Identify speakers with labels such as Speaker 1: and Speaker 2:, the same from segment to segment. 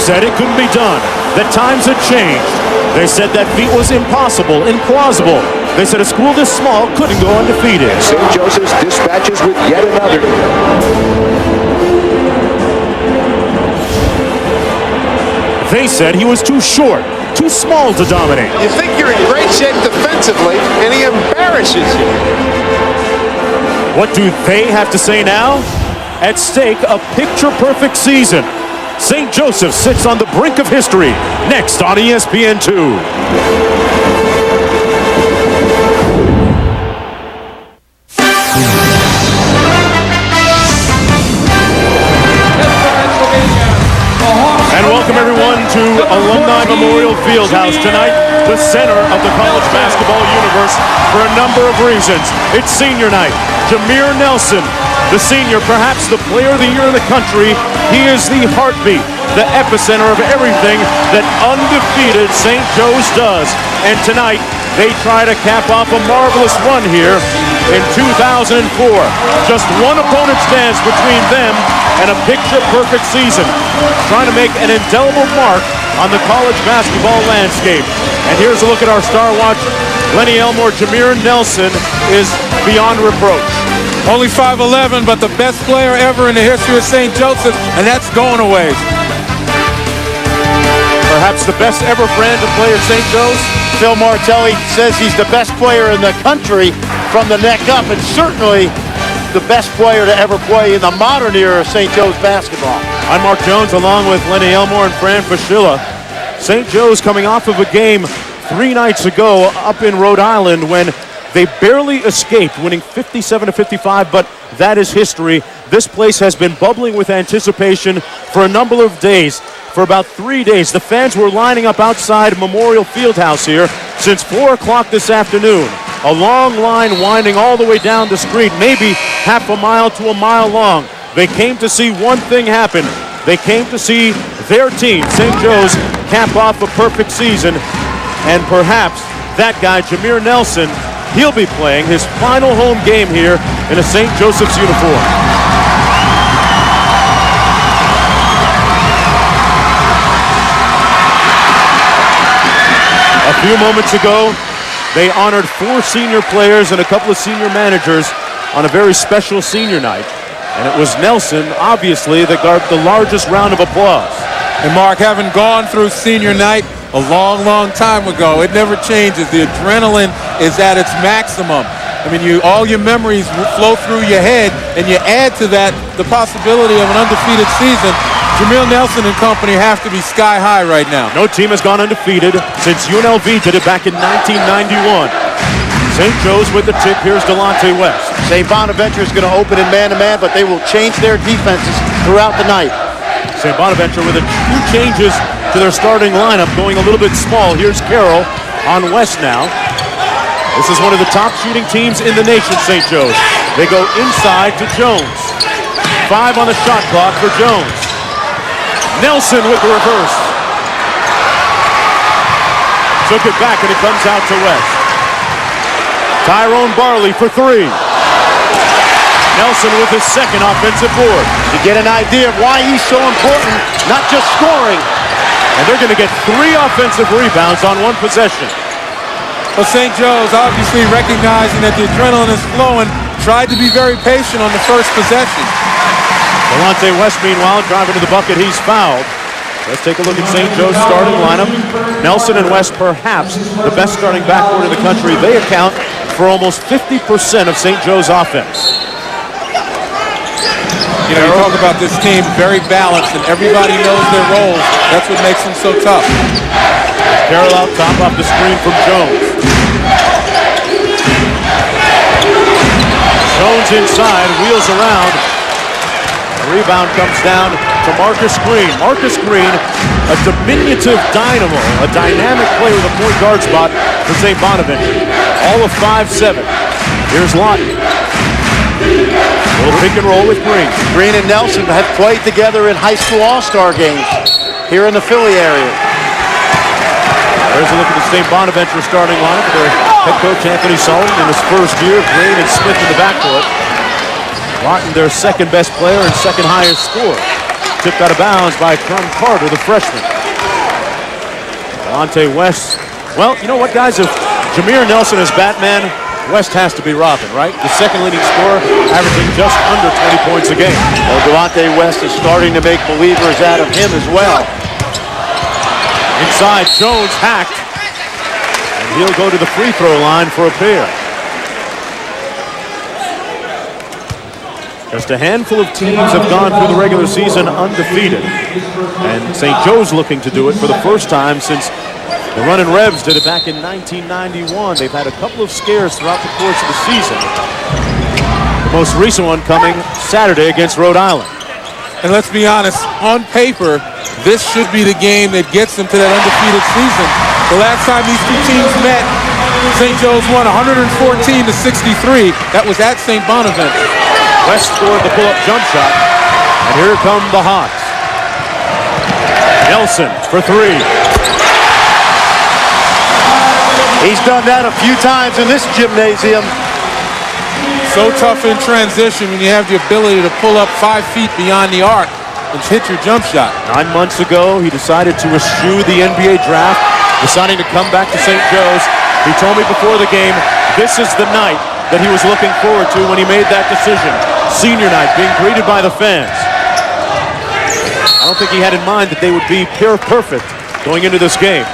Speaker 1: said it couldn't be done, that times had changed. They said that feat was impossible, implausible. They said a school this small couldn't go undefeated.
Speaker 2: St. Joseph's dispatches with yet another.
Speaker 1: They said he was too short, too small to dominate.
Speaker 3: You think you're in great shape defensively, and he embarrasses you.
Speaker 1: What do they have to say now? At stake, a picture-perfect season. St. Joseph sits on the brink of history. Next on ESPN2. Welcome everyone to Alumni Memorial Fieldhouse tonight, the center of the college basketball universe for a number of reasons. It's senior night. Jameer Nelson, the senior, perhaps the player of the year in the country. He is the heartbeat, the epicenter of everything that undefeated St. Joe's does. And tonight, they try to cap off a marvelous run here in 2004. Just one opponent stands between them and a picture-perfect season, trying to make an indelible mark on the college basketball landscape. And here's a look at our star watch. Lenny Elmore, Jameer Nelson is beyond reproach.
Speaker 4: Only 5'11", but the best player ever in the history of St. Joseph, and that's going away.
Speaker 1: Perhaps the best ever brand to play at St. Joe's.
Speaker 5: Phil Martelli says he's the best player in the country from the neck up, and certainly the best player to ever play in the modern era of St. Joe's basketball.
Speaker 1: I'm Mark Jones along with Lenny Elmore and Fran Fischilla. St. Joe's coming off of a game 3 nights ago up in Rhode Island when they barely escaped, winning 57-55, but that is history. This place has been bubbling with anticipation for a number of days. For about 3 days, the fans were lining up outside Memorial Fieldhouse here since 4 o'clock this afternoon. A long line winding all the way down the street, maybe half a mile to a mile long. They came to see one thing happen. They came to see their team, St. Joe's, cap off a perfect season. And perhaps that guy, Jameer Nelson, he'll be playing his final home game here in a St. Joseph's uniform. A few moments ago, they honored 4 senior players and a couple of senior managers on a very special senior night. And it was Nelson, obviously, that got the largest round of applause.
Speaker 4: And Mark, having gone through senior night a long, long time ago, it never changes. The adrenaline is at its maximum. I mean, all your memories flow through your head, and you add to that the possibility of an undefeated season. Jameer Nelson and company have to be sky high right now.
Speaker 1: No team has gone undefeated since UNLV did it back in 1991. St. Joe's with the tip. Here's Delonte West.
Speaker 5: St. Bonaventure is going to open in man-to-man, but they will change their defenses throughout the night.
Speaker 1: St. Bonaventure with 2 changes to their starting lineup, going a little bit small. Here's Carroll on West now. This is one of the top shooting teams in the nation, St. Joe's. They go inside to Jones. 5 on the shot clock for Jones. Nelson with the reverse. Took it back and it comes out to West. Tyrone Barley for 3. Nelson with his second offensive board.
Speaker 5: To get an idea of why he's so important, not just scoring.
Speaker 1: And they're going to get 3 offensive rebounds on 1 possession.
Speaker 4: Well, St. Joe's obviously recognizing that the adrenaline is flowing, tried to be very patient on the first possession.
Speaker 1: Delonte West, meanwhile, driving to the bucket. He's fouled. Let's take a look at St. Joe's starting lineup. Nelson and West, perhaps the best starting backcourt in the country. They account for almost 50% of St. Joe's offense.
Speaker 4: You know, you talk about this team, very balanced, and everybody knows their roles. That's what makes them so tough.
Speaker 1: Carroll out top off the screen from Jones. Jones inside, wheels around. The rebound comes down to Marcus Green. Marcus Green, a diminutive dynamo, a dynamic player with a point guard spot for St. Bonaventure. All of 5'7". Here's Lawton. A little pick and roll with Green.
Speaker 5: Green and Nelson have played together in high school all-star games here in the Philly area.
Speaker 1: There's a look at the St. Bonaventure starting lineup. Their head coach Anthony Sullivan in his first year. Green and Smith in the backcourt. Lawton, their second best player and second highest scorer. tipped out of bounds by Crum Carter, the freshman. Delonte West. Well, you know what, guys? If Jameer Nelson is Batman, West has to be Robin, right? The second leading scorer, averaging just under 20 points a game.
Speaker 5: Well, Delonte West is starting to make believers out of him as well.
Speaker 1: Inside, Jones hacked. And he'll go to the free throw line for a pair. Just a handful of teams have gone through the regular season undefeated. And St. Joe's looking to do it for the first time since the Runnin' Rebs did it back in 1991. They've had a couple of scares throughout the course of the season. The most recent one coming Saturday against Rhode Island.
Speaker 4: And let's be honest, on paper, this should be the game that gets them to that undefeated season. The last time these two teams met, St. Joe's won 114-63. That was at St. Bonaventure.
Speaker 1: West scored the pull-up jump shot. And here come the Hawks. Nelson for three.
Speaker 5: He's done that a few times in this gymnasium.
Speaker 4: So tough in transition when you have the ability to pull up 5 feet beyond the arc and hit your jump shot.
Speaker 1: 9 months ago, he decided to eschew the NBA draft, deciding to come back to St. Joe's. He told me before the game, this is the night that he was looking forward to when he made that decision. Senior night, being greeted by the fans. I don't think he had in mind that they would be perfect going into this game.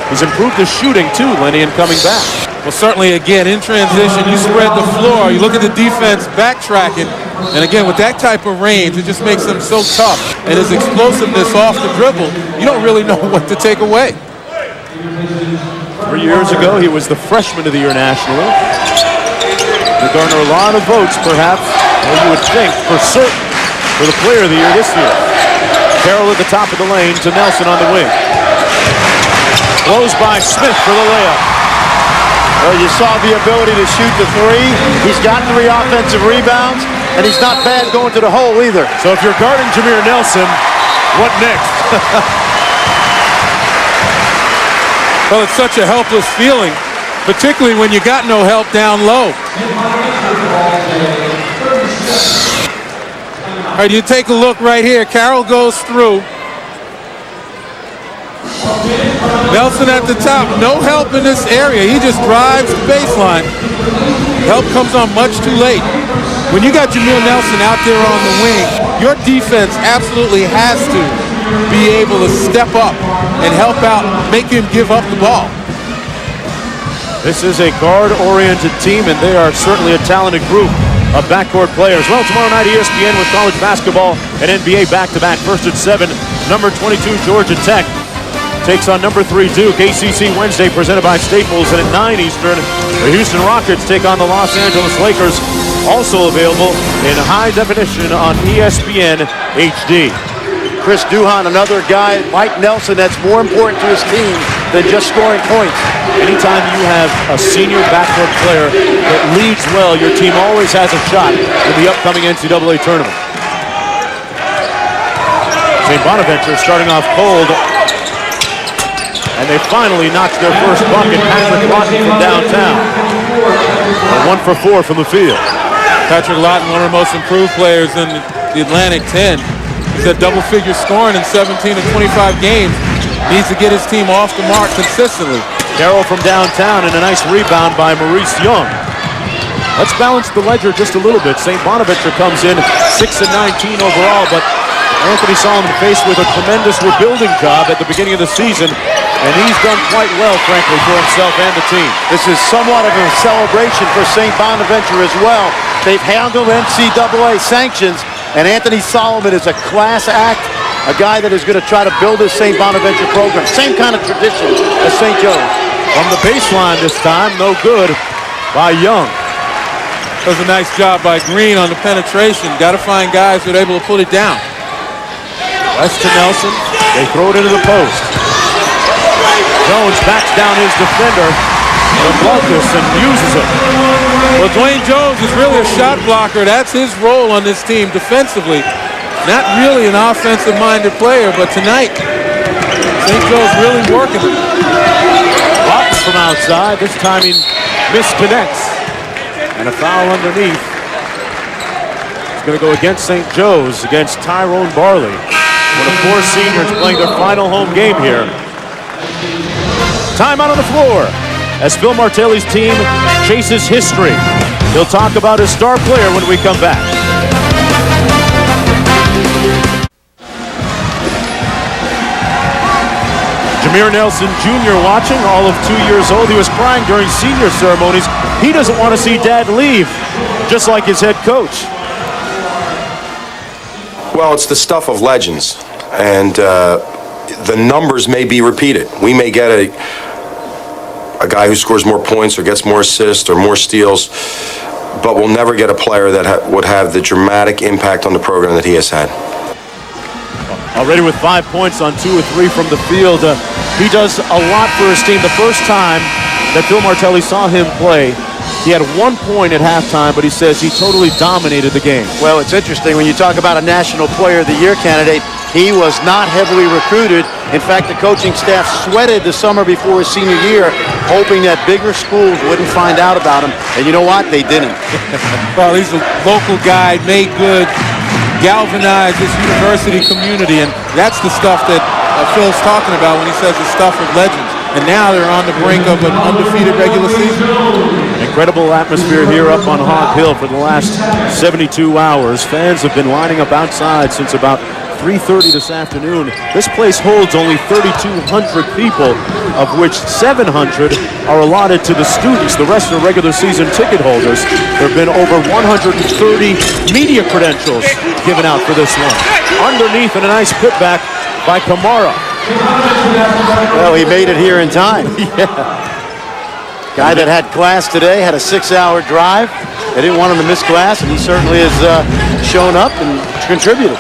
Speaker 1: He's improved his shooting too, Lenny, in coming back.
Speaker 4: Well, certainly, again, in transition, you spread the floor. You look at the defense backtracking. And again, with that type of range, it just makes them so tough. And his explosiveness off the dribble, you don't really know what to take away.
Speaker 1: 3 years ago, he was the Freshman of the Year nationally. He'll garner a lot of votes, perhaps, or you would think, for certain, for the Player of the Year this year. Carroll at the top of the lane to Nelson on the wing. Closed by Smith for the layup.
Speaker 5: Well, you saw the ability to shoot the three. He's got 3 offensive rebounds, and he's not bad going to the hole either.
Speaker 1: So if you're guarding Jameer Nelson, what next?
Speaker 4: Well, it's such a helpless feeling, particularly when you got no help down low. All right, you take a look right here. Carroll goes through. Nelson at the top, no help in this area. He just drives the baseline. Help comes on much too late. When you got Jameer Nelson out there on the wing, your defense absolutely has to be able to step up and help out, make him give up the ball.
Speaker 1: This is a guard-oriented team, and they are certainly a talented group of backcourt players. Well, tomorrow night, ESPN with college basketball and NBA back-to-back. First at 7, number 22, Georgia Tech takes on number 3 Duke. ACC Wednesday presented by Staples, and at 9 Eastern, the Houston Rockets take on the Los Angeles Lakers, also available in high definition on ESPN HD.
Speaker 5: Chris Duhon, another guy, Mike Nelson, that's more important to his team than just scoring points.
Speaker 1: Anytime you have a senior backcourt player that leads well, your team always has a shot in the upcoming NCAA tournament. St. Bonaventure starting off cold. And they finally notched their first bucket. Patrick Lawton from downtown. 1 for 4 from the field.
Speaker 4: Patrick Lawton, one of the most improved players in the Atlantic 10. He's had double-figure scoring in 17 of 25 games. Needs to get his team off the mark consistently.
Speaker 1: Carroll from downtown and a nice rebound by Maurice Young. Let's balance the ledger just a little bit. St. Bonaventure comes in 6-19 overall, but Anthony Solomon faced with a tremendous rebuilding job at the beginning of the season, and he's done quite well, frankly, for himself and the team.
Speaker 5: This is somewhat of a celebration for St. Bonaventure as well. They've handled NCAA sanctions, and Anthony Solomon is a class act, a guy that is going to try to build his St. Bonaventure program. Same kind of tradition as St. Joe's.
Speaker 1: From the baseline this time, no good by Young.
Speaker 4: That was a nice job by Green on the penetration. Got to find guys that are able to put it down.
Speaker 1: West to Nelson. They throw it into the post. Jones backs down his defender. Blunkis and uses it.
Speaker 4: Well, Dwayne Jones is really a shot blocker. That's his role on this team defensively. Not really an offensive-minded player, but tonight, St. Joe's really working him.
Speaker 1: Lawton from outside. This time he misconnects. And a foul underneath. going to go against St. Joe's, against Tyrone Barley. One of 4 seniors playing their final home game here. Timeout on the floor as Phil Martelli's team chases history. He'll talk about his star player when we come back. Jameer Nelson Jr. watching, all of 2 years old. He was crying during senior ceremonies. He doesn't want to see Dad leave, just like his head coach.
Speaker 6: Well, it's the stuff of legends, and the numbers may be repeated. We may get a guy who scores more points or gets more assists or more steals, but we'll never get a player that would have the dramatic impact on the program that he has had.
Speaker 1: Already with 5 points on 2 or 3 from the field. He does a lot for his team. The first time that Phil Martelli saw him play, he had 1 point at halftime, but he says he totally dominated the game.
Speaker 5: Well, it's interesting when you talk about a National Player of the Year candidate. He was not heavily recruited. In fact, the coaching staff sweated the summer before his senior year, hoping that bigger schools wouldn't find out about him. And you know what? They didn't.
Speaker 4: Well, he's a local guy, made good, galvanized this university community, and that's the stuff that Phil's talking about when he says the stuff of legends. And now they're on the brink of an undefeated regular season.
Speaker 1: Incredible atmosphere here up on Hog Hill for the last 72 hours. Fans have been lining up outside since about 3:30 this afternoon. This place holds only 3,200 people, of which 700 are allotted to the students. The rest are regular season ticket holders. There have been over 130 media credentials given out for this one. Underneath, and a nice putback by Kamara.
Speaker 5: Well, he made it here in time.
Speaker 1: Yeah.
Speaker 5: Guy that had class today, had a 6-hour drive. They didn't want him to miss class, and he certainly has shown up and contributed.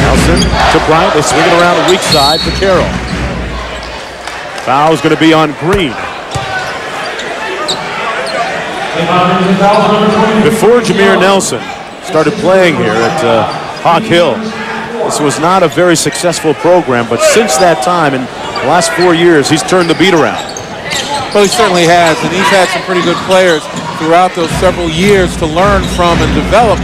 Speaker 1: Nelson to Bryant. They swing it around the weak side for Carroll. Foul's going to be on Green. Before Jameer Nelson started playing here at Hog Hill, this was not a very successful program, but since that time, in the last 4 years, he's turned the beat around.
Speaker 4: Well, he certainly has, and he's had some pretty good players throughout those several years to learn from and develop.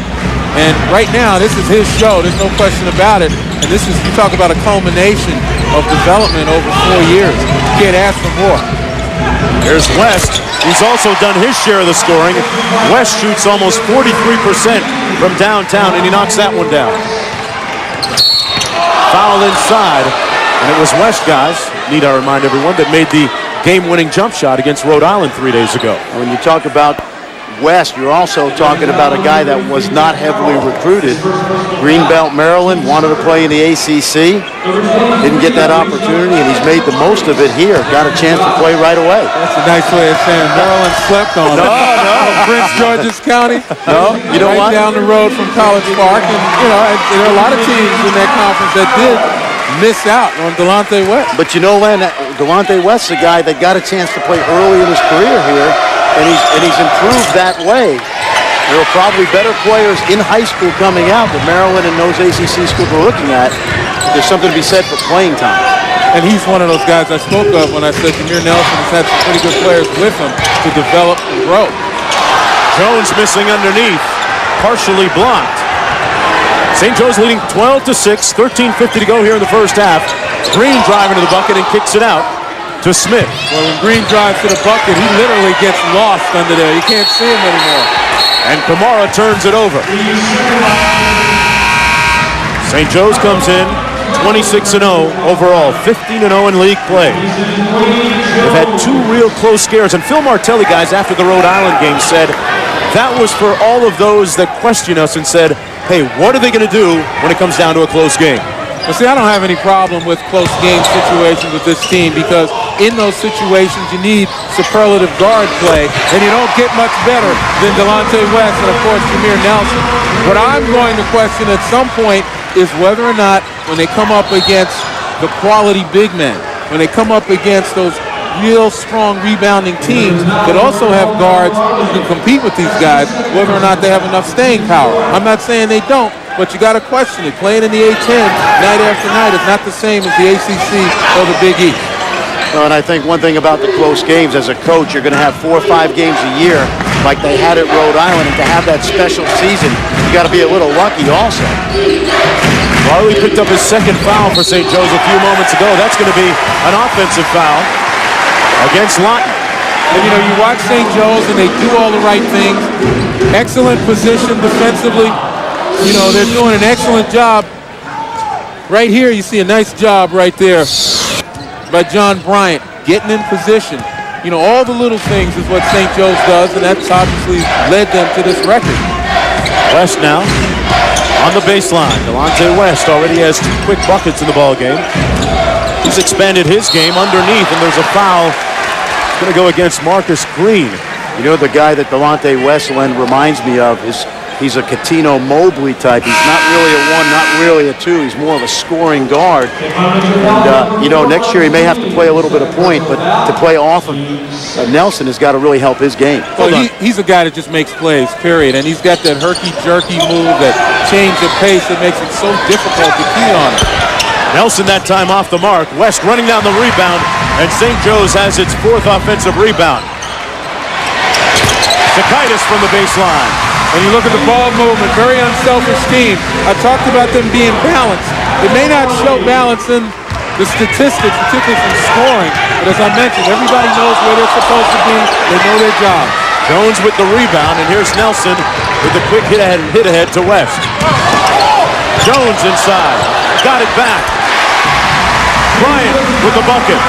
Speaker 4: And right now, this is his show. There's no question about it. And this is, you talk about a culmination of development over 4 years. You can't ask for more.
Speaker 1: Here's West. He's also done his share of the scoring. West shoots almost 43% from downtown, and he knocks that one down. Foul inside, and it was West, guys, need I remind everyone, that made the game-winning jump shot against Rhode Island 3 days ago.
Speaker 5: When you talk about West, you're also talking about a guy that was not heavily recruited. Greenbelt, Maryland, wanted to play in the ACC, didn't get that opportunity, and he's made the most of it here. Got a chance to play right away.
Speaker 4: That's a nice way of saying Maryland slept on it.
Speaker 5: No.
Speaker 4: Prince George's County.
Speaker 5: No, you know
Speaker 4: right
Speaker 5: what?
Speaker 4: down the road from College Park, and you know, and there are a lot of teams in that conference that did miss out on Delonte West.
Speaker 5: But you know, Len, Delonte West's a guy that got a chance to play early in his career here, and he's improved that way. There are probably better players in high school coming out that Maryland and those ACC schools are looking at. There's something to be said for playing time.
Speaker 4: And he's one of those guys I spoke of when I said Jameer Nelson has had some pretty good players with him to develop and grow.
Speaker 1: Jones missing underneath, partially blocked. St. Joe's leading 12-6, 13:50 to go here in the first half. Green driving to the bucket and kicks it out to Smith.
Speaker 4: Well, when Green drives to the bucket, he literally gets lost under there. You can't see him anymore.
Speaker 1: And Kamara turns it over. St. Joe's comes in 26-0 overall, 15-0 in league play. They've had 2 real close scares, and Phil Martelli, guys, after the Rhode Island game said that was for all of those that question us and said, hey, what are they going to do when it comes down to a close game?
Speaker 4: Well, see, I don't have any problem with close game situations with this team because in those situations you need superlative guard play, and you don't get much better than Delonte West and, of course, Jameer Nelson. What I'm going to question at some point is whether or not when they come up against the quality big men, when they come up against those real strong rebounding teams that also have guards who can compete with these guys, whether or not they have enough staying power. I'm not saying they don't, but you got to question it. Playing in the A-10 night after night is not the same as the ACC or the Big East.
Speaker 5: And I think one thing about the close games, as a coach, you're going to have 4 or 5 games a year like they had at Rhode Island, and to have that special season, you got to be a little lucky also.
Speaker 1: Barley picked up his second foul for St. Joe's a few moments ago. That's going to be an offensive foul against Lawton.
Speaker 4: And, you know, you watch St. Joe's and they do all the right things. Excellent position defensively. You know, they're doing an excellent job. Right here, you see a nice job right there by John Bryant, getting in position. You know, all the little things is what St. Joe's does, and that's obviously led them to this record.
Speaker 1: West now on the baseline. Delonte West already has 2 quick buckets in the ball game. He's expanded his game underneath, and there's a foul going to go against Marcus Green.
Speaker 5: You know, the guy that Delonte West reminds me of is he's a Catino Mobley type. He's not really a 1, not really a 2. He's more of a scoring guard. And, you know, next year he may have to play a little bit of point, but to play off of Nelson has got to really help his game.
Speaker 4: Well, he's a guy that just makes plays, period. And he's got that herky-jerky move, that change of pace that makes it so difficult to key on him.
Speaker 1: Nelson that time off the mark. West running down the rebound, and St. Joe's has its 4th offensive rebound. Sakaitis from the baseline.
Speaker 4: And you look at the ball movement, very unselfish team. I talked about them being balanced. It may not show balance in the statistics, particularly from scoring, but as I mentioned, everybody knows where they're supposed to be. They know their job.
Speaker 1: Jones with the rebound, and here's Nelson with the quick hit ahead to West. Jones inside, got it back. Bryant with the bucket.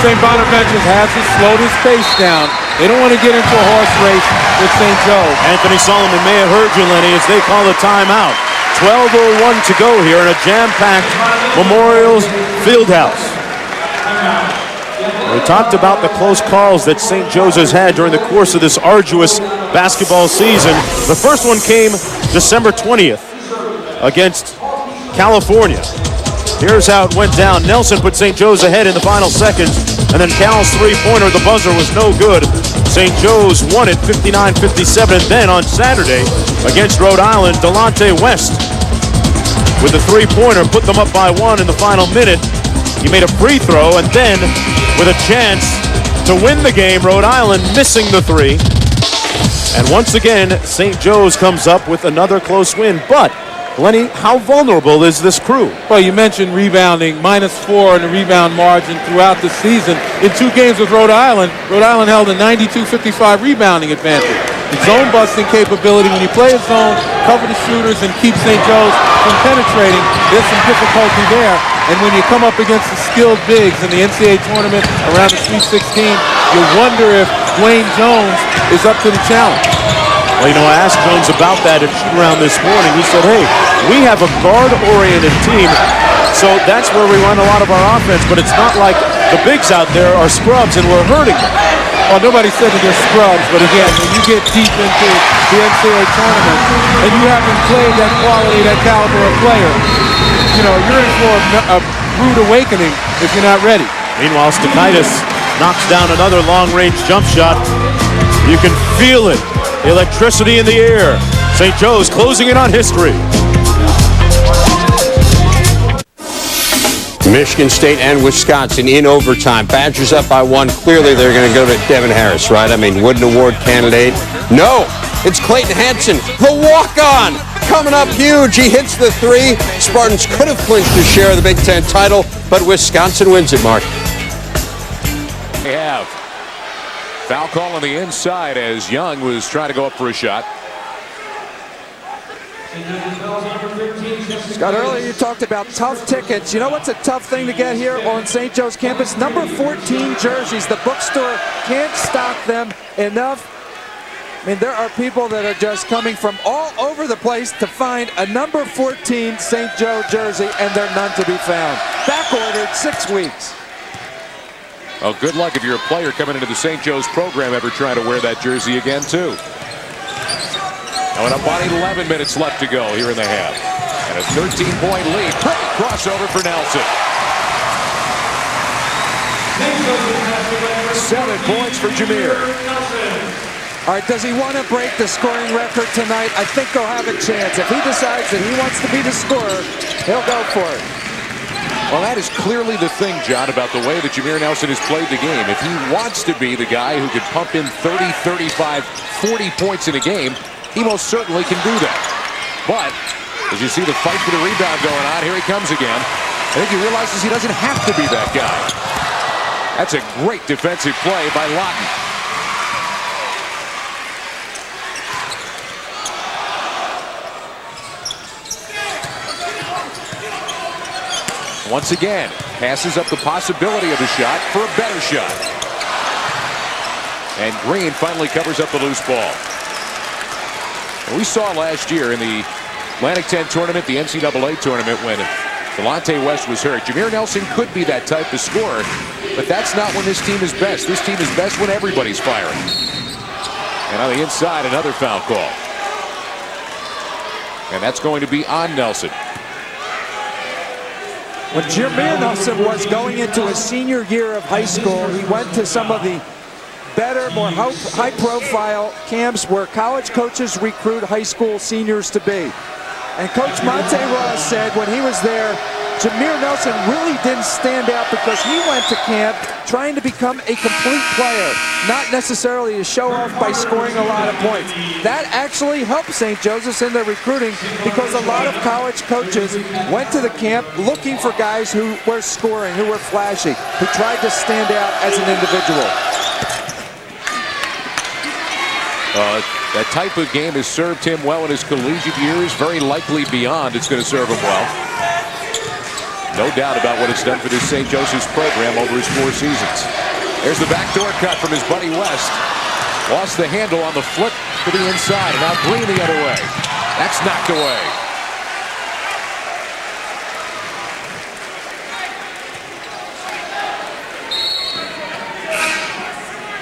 Speaker 4: St. Bonaventure has slowed his pace down. They don't want to get into a horse race with St. Joe.
Speaker 1: Anthony Solomon may have heard you, Lenny, as they call the timeout. 12:01 to go here in a jam-packed Memorial Fieldhouse. We talked about the close calls that St. Joe's has had during the course of this arduous basketball season. The first one came December 20th against California. Here's how it went down. Nelson put St. Joe's ahead in the final seconds, and then Cal's three-pointer, the buzzer, was no good. St. Joe's won it 59-57. And then on Saturday against Rhode Island, Delonte West with the three-pointer put them up by 1 in the final minute. He made a free throw, and then with a chance to win the game, Rhode Island missing the 3. And once again, St. Joe's comes up with another close win. But Lenny, how vulnerable is this crew?
Speaker 4: Well, you mentioned rebounding, -4 in the rebound margin throughout the season. In 2 games with Rhode Island held a 92-55 rebounding advantage. The zone busting capability, when you play a zone, cover the shooters, and keep St. Joe's from penetrating, there's some difficulty there. And when you come up against the skilled bigs in the NCAA tournament around the Sweet 16, you wonder if Dwayne Jones is up to the challenge.
Speaker 1: Well, you know, I asked Jones about that at shoot-around this morning. He said, hey, we have a guard-oriented team, so that's where we run a lot of our offense, but it's not like the bigs out there are scrubs and we're hurting them.
Speaker 4: Well, nobody said that they're scrubs, but again, when you get deep into the NCAA tournament and you haven't played that quality, that caliber of player, you know, you're in for a rude awakening if you're not ready.
Speaker 1: Meanwhile, Sakaitis knocks down another long-range jump shot. You can feel it. Electricity in the air. St. Joe's closing in on history.
Speaker 7: Michigan State and Wisconsin in overtime. Badgers up by 1. Clearly they're going to go to Devin Harris, right? I mean, Wooden Award candidate. No, it's Clayton Hansen, the walk-on, coming up huge. He hits the 3. Spartans could have clinched a share of the Big Ten title, but Wisconsin wins it, Mark.
Speaker 8: They have. Foul call on the inside as Young was trying to go up for a shot.
Speaker 9: Scott, earlier you talked about tough tickets. You know what's a tough thing to get here on St. Joe's campus? Number 14 jerseys. The bookstore can't stock them enough. I mean, there are people that are just coming from all over the place to find a number 14 St. Joe jersey, and they're none to be found. Back ordered 6 weeks.
Speaker 8: Well, good luck if you're a player coming into the St. Joe's program ever trying to wear that jersey again, too. Now, with about 11 minutes left to go here in the half. And a 13-point lead. Perfect crossover for Nelson. 7 points for Jameer.
Speaker 9: All right, does he want to break the scoring record tonight? I think they'll have a chance. If he decides that he wants to be the scorer, he'll go for it.
Speaker 8: Well, that is clearly the thing, John, about the way that Jameer Nelson has played the game. If he wants to be the guy who could pump in 30, 35, 40 points in a game, he most certainly can do that. But as you see the fight for the rebound going on, here he comes again. I think he realizes he doesn't have to be that guy. That's a great defensive play by Lawton. Once again, passes up the possibility of a shot for a better shot. And Green finally covers up the loose ball. We saw last year in the Atlantic 10 tournament, the NCAA tournament, when Delonte West was hurt. Jameer Nelson could be that type of scorer, but that's not when this team is best. This team is best when everybody's firing. And on the inside, another foul call. And that's going to be on Nelson.
Speaker 9: When Jameer Nelson was going into his senior year of high school, he went to some of the better, more high-profile camps where college coaches recruit high school seniors to be. And Coach Monte Ross said when he was there, Jameer Nelson really didn't stand out because he went to camp trying to become a complete player, not necessarily to show off by scoring a lot of points. That actually helped St. Joseph's in their recruiting because a lot of college coaches went to the camp looking for guys who were scoring, who were flashy, who tried to stand out as an individual.
Speaker 8: That type of game has served him well in his collegiate years. Very likely beyond it's going to serve him well. No doubt about what it's done for this St. Joseph's program over his 4 seasons. There's the backdoor cut from his buddy West. Lost the handle on the flip to the inside, and now Green the other way. That's knocked away.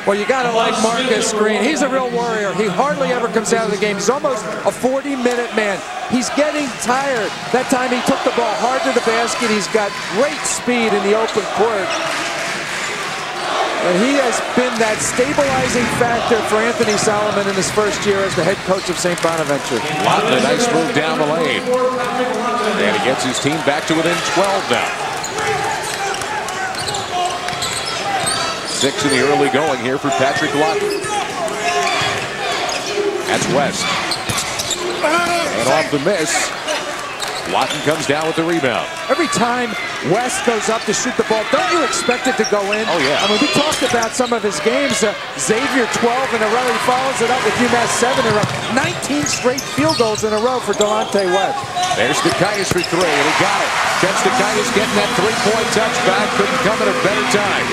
Speaker 9: Well, you got to like Marcus Green. He's a real warrior. He hardly ever comes out of the game. He's almost a 40-minute man. He's getting tired. That time he took the ball hard to the basket. He's got great speed in the open court. And he has been that stabilizing factor for Anthony Solomon in his first year as the head coach of St. Bonaventure.
Speaker 8: Lawton, a nice move down the lane. And he gets his team back to within 12 now. 6 in the early going here for Patrick Lawton. That's West. And off the miss, Lawton comes down with the rebound.
Speaker 9: Every time West goes up to shoot the ball, don't you expect it to go in?
Speaker 8: Oh, yeah.
Speaker 9: I mean, we talked about some of his games. Xavier 12 in a row. He follows it up with UMass 7 in a row. 19 straight field goals in a row for Delonte West.
Speaker 8: There's Stakaitis for 3, and he got it. Chet Stakaitis getting that 3-point touchback. Couldn't come at a better time.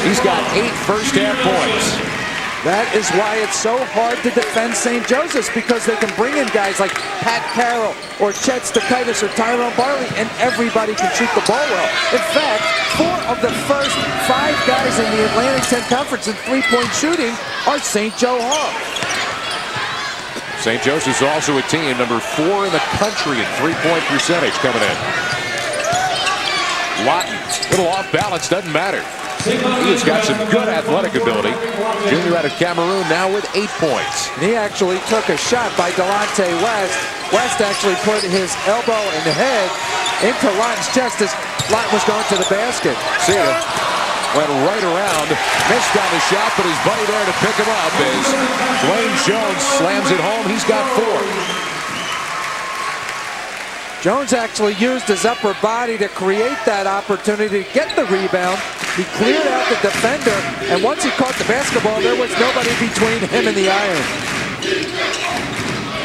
Speaker 8: He's got 8 first-half points.
Speaker 9: That is why it's so hard to defend St. Joseph's, because they can bring in guys like Pat Carroll or Chet Stakaitis or Tyrone Barley, and everybody can shoot the ball well. In fact, 4 of the first 5 guys in the Atlantic 10 Conference in 3-point shooting are St. Joe Hawks.
Speaker 8: St. Joseph's also a team number 4 in the country in 3-point percentage coming in. Lawton, a little off balance, doesn't matter. He's got some good athletic ability. Junior out of Cameroon now with 8 points.
Speaker 9: And he actually took a shot by Delonte West. West actually put his elbow and head into Lawton's chest as Lawton was going to the basket.
Speaker 8: See ya. Went right around, missed on the shot, but his buddy there to pick him up as Dwayne Jones slams it home. He's got 4.
Speaker 9: Jones actually used his upper body to create that opportunity to get the rebound. He cleared out the defender, and once he caught the basketball, there was nobody between him and the iron.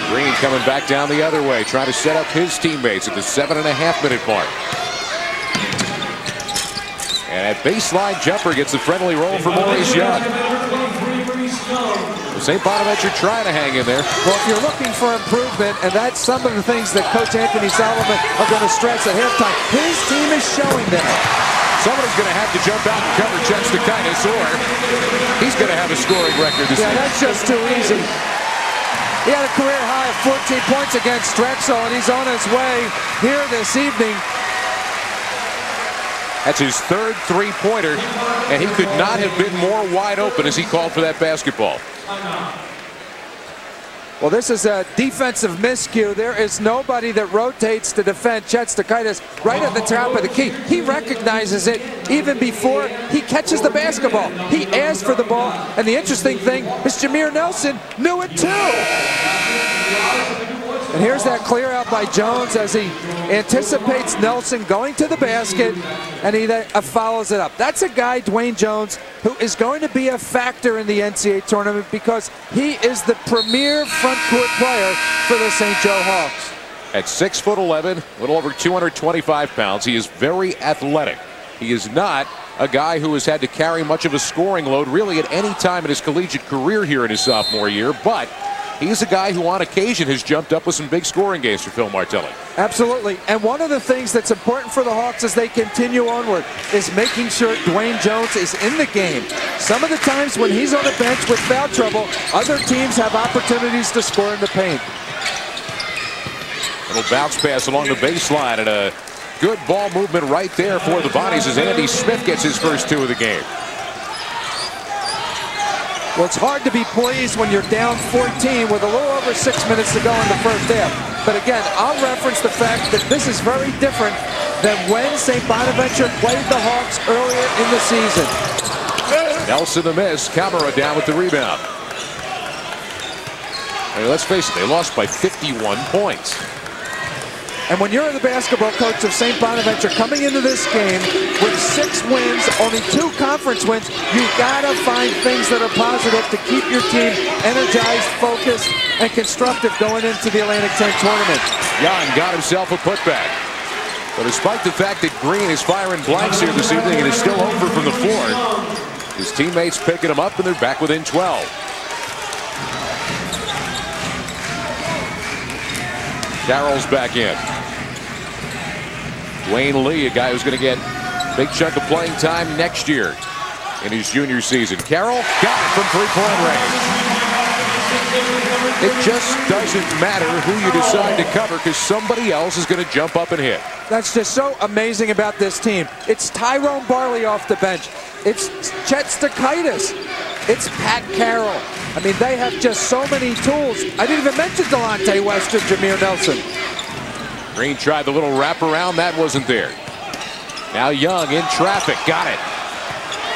Speaker 8: Green coming back down the other way, trying to set up his teammates at the 7.5-minute mark. And that baseline jumper gets the friendly roll for Maurice Young. St. Bonaventure trying to hang in there.
Speaker 9: Well, if you're looking for improvement, and that's some of the things that Coach Anthony Solomon are going to stress at halftime, his team is showing that.
Speaker 8: Somebody's going to have to jump out and cover Chet Stakaitis, or he's going to have a scoring record this season.
Speaker 9: That's just too easy. He had a career high of 14 points against Drexel, and he's on his way here this evening.
Speaker 8: That's his 3rd 3-pointer, and he could not have been more wide open as he called for that basketball.
Speaker 9: Well, this is a defensive miscue. There is nobody that rotates to defend Chet Stakaitis right at the top of the key. He recognizes it even before he catches the basketball. He asked for the ball, and the interesting thing is Jameer Nelson knew it too. And here's that clear out by Jones as he anticipates Nelson going to the basket, and he then follows it up. That's a guy, Dwayne Jones, who is going to be a factor in the NCAA tournament because he is the premier front court player for the St. Joe Hawks.
Speaker 8: At 6'11", a little over 225 pounds, he is very athletic. He is not a guy who has had to carry much of a scoring load really at any time in his collegiate career here in his sophomore year, but he's a guy who on occasion has jumped up with some big scoring games for Phil Martelli.
Speaker 9: Absolutely. And one of the things that's important for the Hawks as they continue onward is making sure Dwayne Jones is in the game. Some of the times when he's on the bench with foul trouble, other teams have opportunities to score in the paint.
Speaker 8: Little bounce pass along the baseline and a good ball movement right there for the bodies as Andy Smith gets his first 2 of the game.
Speaker 9: Well, it's hard to be pleased when you're down 14 with a little over 6 minutes to go in the first half. But again, I'll reference the fact that this is very different than when St. Bonaventure played the Hawks earlier in the season.
Speaker 8: Nelson the miss, Camara down with the rebound. I mean, let's face it, they lost by 51 points.
Speaker 9: And when you're the basketball coach of St. Bonaventure coming into this game with 6 wins, only 2 conference wins, you've got to find things that are positive to keep your team energized, focused, and constructive going into the Atlantic 10 tournament.
Speaker 8: Young got himself a putback. But despite the fact that Green is firing blanks here this evening and is still over from the floor, his teammates picking him up and they're back within 12. Carroll's back in. Dwayne Lee, a guy who's going to get a big chunk of playing time next year in his junior season. Carroll got it from three-point range. It just doesn't matter who you decide to cover because somebody else is going to jump up and hit.
Speaker 9: That's just so amazing about this team. It's Tyrone Barley off the bench. It's Chet Stakaitis. It's Pat Carroll. I mean, they have just so many tools. I didn't even mention Delonte West and Jameer Nelson.
Speaker 8: Green tried the little wraparound. That wasn't there. Now Young in traffic. Got it.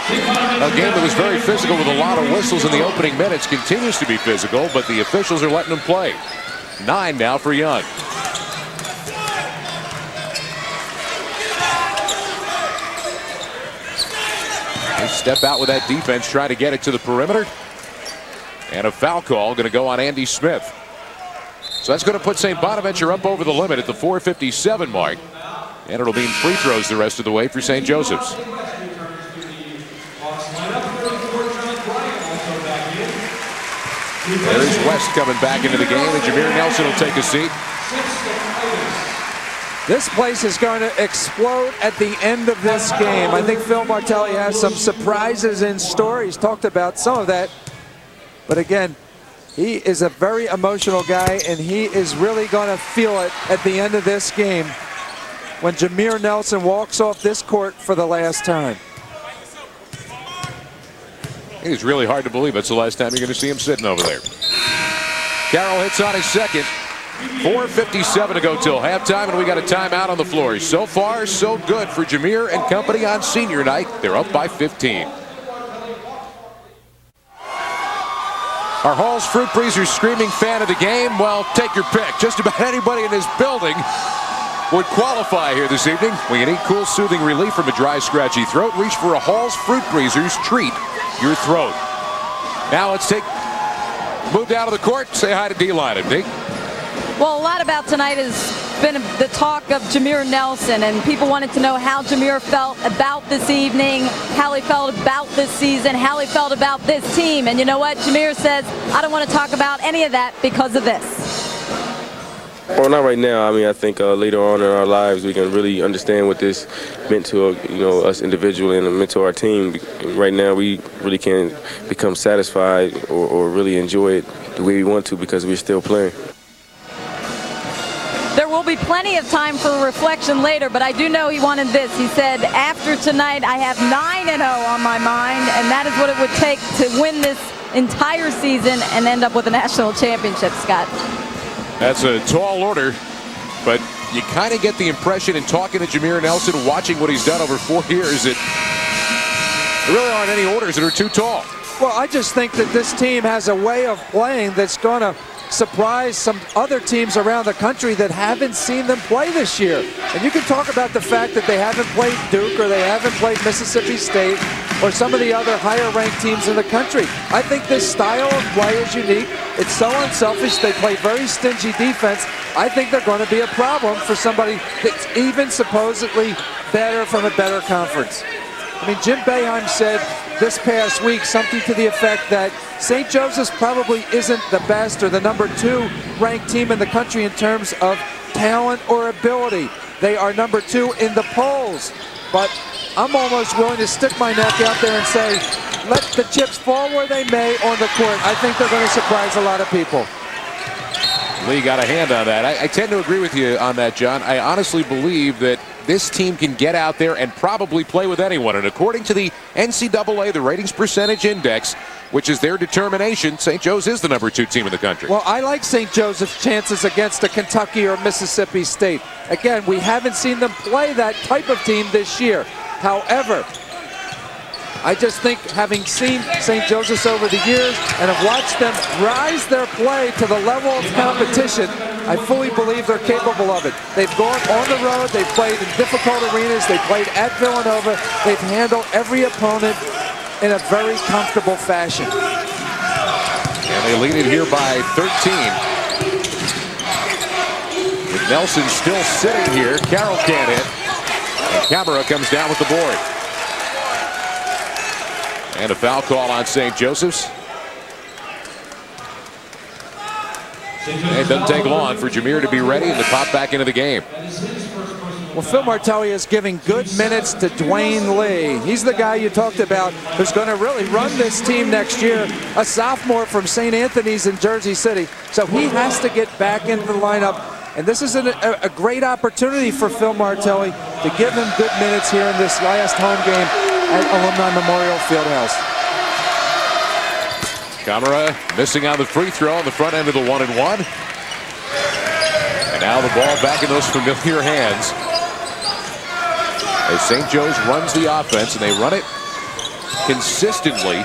Speaker 8: A game that was very physical with a lot of whistles in the opening minutes continues to be physical, but the officials are letting them play. 9 now for Young. They step out with that defense, try to get it to the perimeter. And a foul call going to go on Andy Smith. So that's going to put St. Bonaventure up over the limit at the 4:57 mark. And it'll mean free throws the rest of the way for St. Joseph's. There's West coming back into the game, and Jameer Nelson will take a seat.
Speaker 9: This place is going to explode at the end of this game. I think Phil Martelli has some surprises in store. He's talked about some of that. But again, he is a very emotional guy, and he is really going to feel it at the end of this game when Jameer Nelson walks off this court for the last time.
Speaker 8: It's really hard to believe it's the last time you're going to see him sitting over there. Carroll hits on his second. 4:57 to go till halftime, and we got a timeout on the floor. So far, so good for Jameer and company on senior night. They're up by 15. Our Hall's Fruit Freezer screaming fan of the game? Well, take your pick. Just about anybody in this building would qualify here this evening. When you need cool, soothing relief from a dry, scratchy throat, reach for a Hall's Fruit Freezer's Treat Your Throat. Now let's move down to the court. Say hi to D-Line. Deke.
Speaker 10: Well, a lot about tonight has been the talk of Jameer Nelson, and people wanted to know how Jameer felt about this evening, how he felt about this season, how he felt about this team. And you know what? Jameer says, I don't want to talk about any of that because of this.
Speaker 11: Well, not right now. I mean, I think later on in our lives we can really understand what this meant to us individually and meant to our team. Right now, we really can't become satisfied or really enjoy it the way we want to because we're still playing.
Speaker 10: There will be plenty of time for reflection later, but I do know he wanted this. He said, after tonight, I have 9-0 on my mind, and that is what it would take to win this entire season and end up with a national championship, Scott.
Speaker 8: That's a tall order, but you kind of get the impression in talking to Jameer Nelson, watching what he's done over 4 years, that there really aren't any orders that are too tall.
Speaker 9: Well, I just think that this team has a way of playing that's going to surprise some other teams around the country that haven't seen them play this year. And you can talk about the fact that they haven't played Duke or they haven't played Mississippi State or some of the other higher-ranked teams in the country. I think this style of play is unique. It's so unselfish. They play very stingy defense. I think they're going to be a problem for somebody that's even supposedly better from a better conference. I mean, Jim Boeheim said this past week something to the effect that St. Joseph's probably isn't the best or the #2 ranked team in the country in terms of talent or ability. They are #2 in the polls. But I'm almost willing to stick my neck out there and say, let the chips fall where they may on the court. I think they're going to surprise a lot of people.
Speaker 8: Lee got a hand on that. I tend to agree with you on that, John. I honestly believe that this team can get out there and probably play with anyone. And according to the NCAA, the ratings percentage index, which is their determination, St. Joe's is the #2 team in the country.
Speaker 9: Well, I like St. Joseph's chances against a Kentucky or Mississippi State. Again, we haven't seen them play that type of team this year. However, I just think having seen St. Joseph's over the years and have watched them rise their play to the level of competition, I fully believe they're capable of it. They've gone on the road. They've played in difficult arenas. They've played at Villanova. They've handled every opponent in a very comfortable fashion.
Speaker 8: And they lead it here by 13. With Nelson still sitting here, Carroll can't hit. And Camara comes down with the board. And a foul call on St. Joseph's. It doesn't take long for Jameer to be ready and to pop back into the game.
Speaker 9: Well, Phil Martelli is giving good minutes to Dwayne Lee. He's the guy you talked about who's going to really run this team next year, a sophomore from St. Anthony's in Jersey City. So he has to get back into the lineup. And this is a great opportunity for Phil Martelli to give him good minutes here in this last home game at Alumni Memorial Fieldhouse.
Speaker 8: Camara missing on the free throw on the front end of the 1-and-1. And now the ball back in those familiar hands as St. Joe's runs the offense, and they run it consistently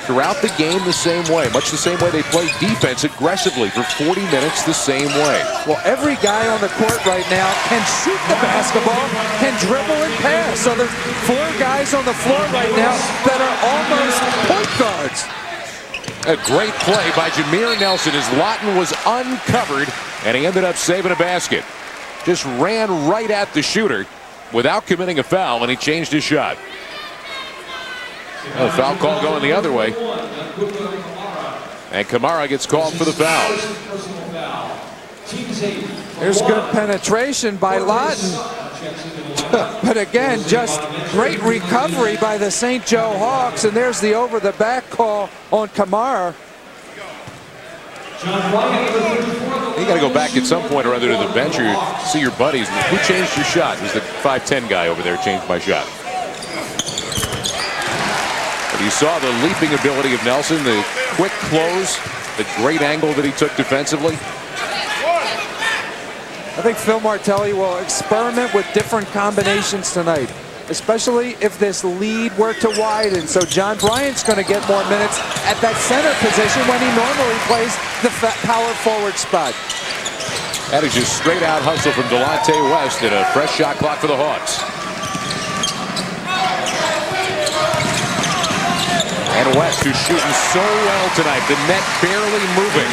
Speaker 8: throughout the game the same way, much the same way they play defense aggressively for 40 minutes the same way.
Speaker 9: Well, every guy on the court right now can shoot the basketball, can dribble and pass. So there's 4 guys on the floor right now that are almost point guards.
Speaker 8: A great play by Jameer Nelson as Lawton was uncovered, and he ended up saving a basket. Just ran right at the shooter without committing a foul, and he changed his shot. A foul call going the other way. And Camara gets called for the foul.
Speaker 9: There's good penetration by Lawton. But again, just great recovery by the St. Joe Hawks. And there's the over-the-back call on Camara.
Speaker 8: You got to go back at some point or other to the bench or see your buddies. Who changed your shot? It was the 5'10" guy over there changed my shot. But you saw the leaping ability of Nelson, the quick close, the great angle that he took defensively.
Speaker 9: I think Phil Martelli will experiment with different combinations tonight, especially if this lead were to widen. So John Bryant's going to get more minutes at that center position when he normally plays the power forward spot.
Speaker 8: That is just straight out hustle from Delonte West and a fresh shot clock for the Hawks. And West, who's shooting so well tonight, the net barely moving.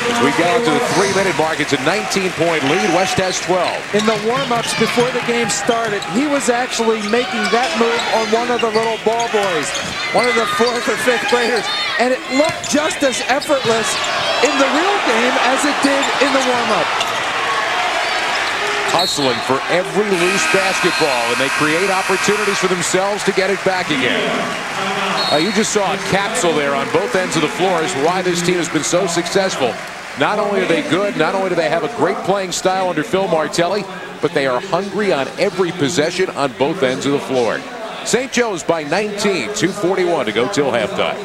Speaker 8: As we get to the 3-minute mark, it's a 19-point lead. West has 12.
Speaker 9: In the warm-ups before the game started, he was actually making that move on one of the little ball boys, one of the 4th or 5th graders, and it looked just as effortless in the real game as it did in the warm-up.
Speaker 8: Hustling for every loose basketball, and they create opportunities for themselves to get it back again. You just saw a capsule there on both ends of the floor as why this team has been so successful. Not only are they good, not only do they have a great playing style under Phil Martelli, but they are hungry on every possession on both ends of the floor. St. Joe's by 19, 2:41 to go till halftime.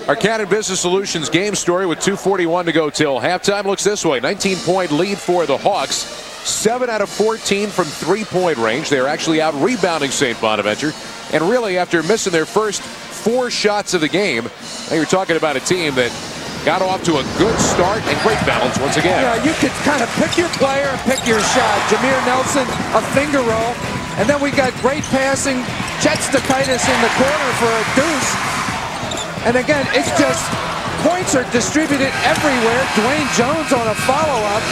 Speaker 8: Our Cannon Business Solutions game story with 2:41 to go till halftime looks this way. 19-point lead for the Hawks. 7 out of 14 from three-point range. They're actually out rebounding St. Bonaventure. And really, after missing their first 4 shots of the game, now you're talking about a team that got off to a good start and great balance once again.
Speaker 9: Yeah, you could kind of pick your player and pick your shot. Jameer Nelson, a finger roll. And then we got great passing. Chetstikitis in the corner for a deuce. And again, it's just points are distributed everywhere. Dwayne Jones on a follow-up.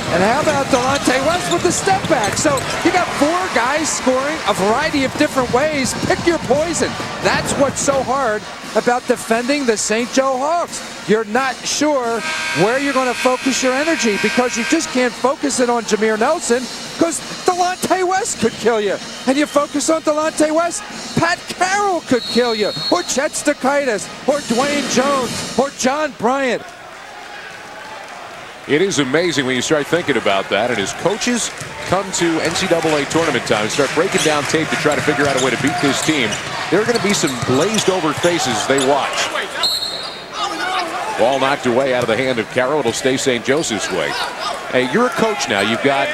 Speaker 9: And how about Delonte West with the step back? So you got 4 guys scoring a variety of different ways. Pick your poison. That's what's so hard about defending the St. Joe Hawks. You're not sure where you're going to focus your energy because you just can't focus it on Jameer Nelson because Delonte West could kill you. And you focus on Delonte West, Pat Carroll could kill you, or Chetstikitis, or Dwayne Jones, or John Bryant.
Speaker 8: It is amazing when you start thinking about that, and as coaches come to NCAA tournament time and start breaking down tape to try to figure out a way to beat this team, there are going to be some glazed over faces as they watch. Ball knocked away out of the hand of Carroll. It'll stay St. Joseph's way. Hey, you're a coach now. You've got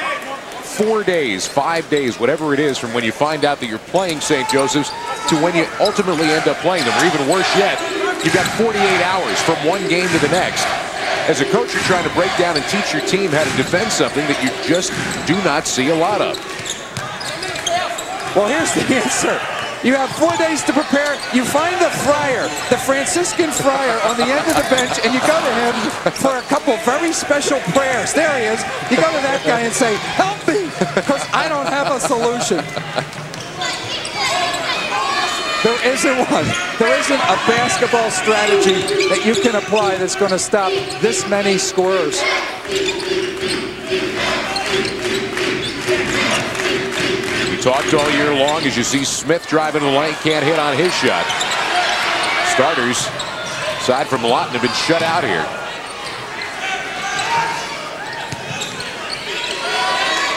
Speaker 8: 4 days, 5 days, whatever it is, from when you find out that you're playing St. Joseph's to when you ultimately end up playing them. Or even worse yet, you've got 48 hours from one game to the next. As a coach, you're trying to break down and teach your team how to defend something that you just do not see a lot of.
Speaker 9: Well, here's the answer. You have 4 days to prepare. You find the friar, the Franciscan friar on the end of the bench, and you go to him for a couple very special prayers. There he is. You go to that guy and say, help me, because I don't have a solution. There isn't one. There isn't a basketball strategy that you can apply that's going to stop this many scorers.
Speaker 8: We talked all year long as you see Smith driving the lane, can't hit on his shot. Starters, aside from Lawton, have been shut out here.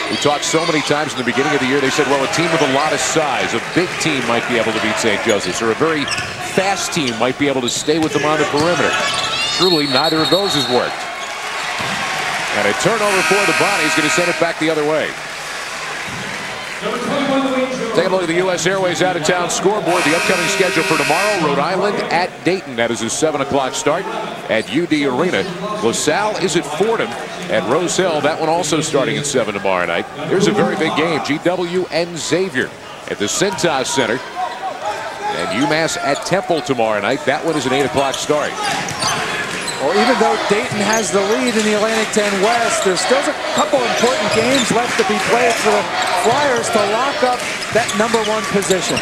Speaker 8: We talked so many times in the beginning of the year, they said, well, a team with a lot of size, a big team might be able to beat St. Joseph's, or a very fast team might be able to stay with them on the perimeter. Truly, neither of those has worked. And a turnover for the Bonnie is going to send it back the other way. Take a look at the U.S. Airways out-of-town scoreboard. The upcoming schedule for tomorrow, Rhode Island at Dayton. That is a 7 o'clock start at UD Arena. LaSalle is at Fordham at Rose Hill. That one also starting at 7 tomorrow night. There's a very big game. GW and Xavier at the Cintas Center. And UMass at Temple tomorrow night. That one is an 8 o'clock start.
Speaker 9: Well, even though Dayton has the lead in the Atlantic 10 West, there's still a couple important games left to be played for the Flyers to lock up that #1 position.